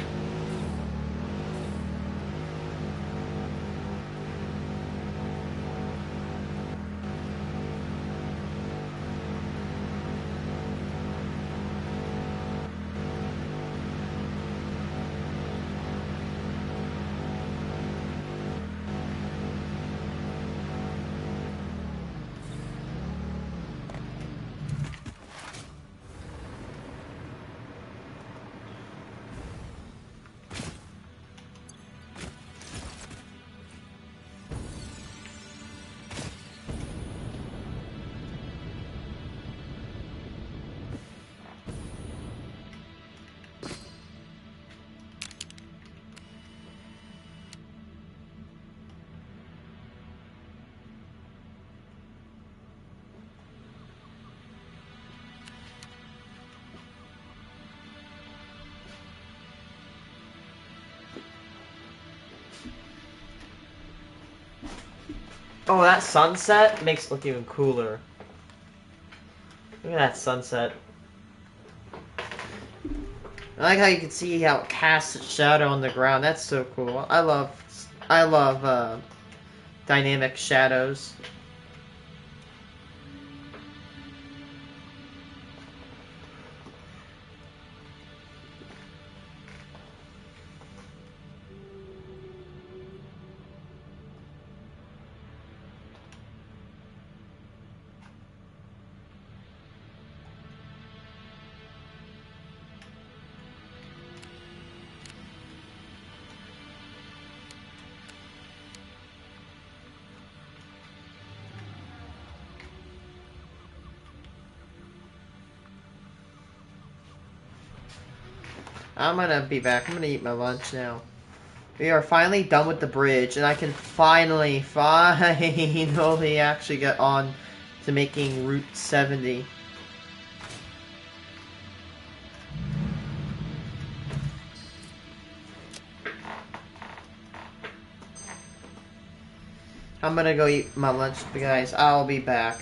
Speaker 1: Oh, that sunset makes it look even cooler. Look at that sunset. I like how you can see how it casts its shadow on the ground. That's so cool. I love dynamic shadows. I'm gonna be back. I'm gonna eat my lunch now. We are finally done with the bridge, and I can finally actually get on to making Route 70. I'm gonna go eat my lunch, guys. I'll be back.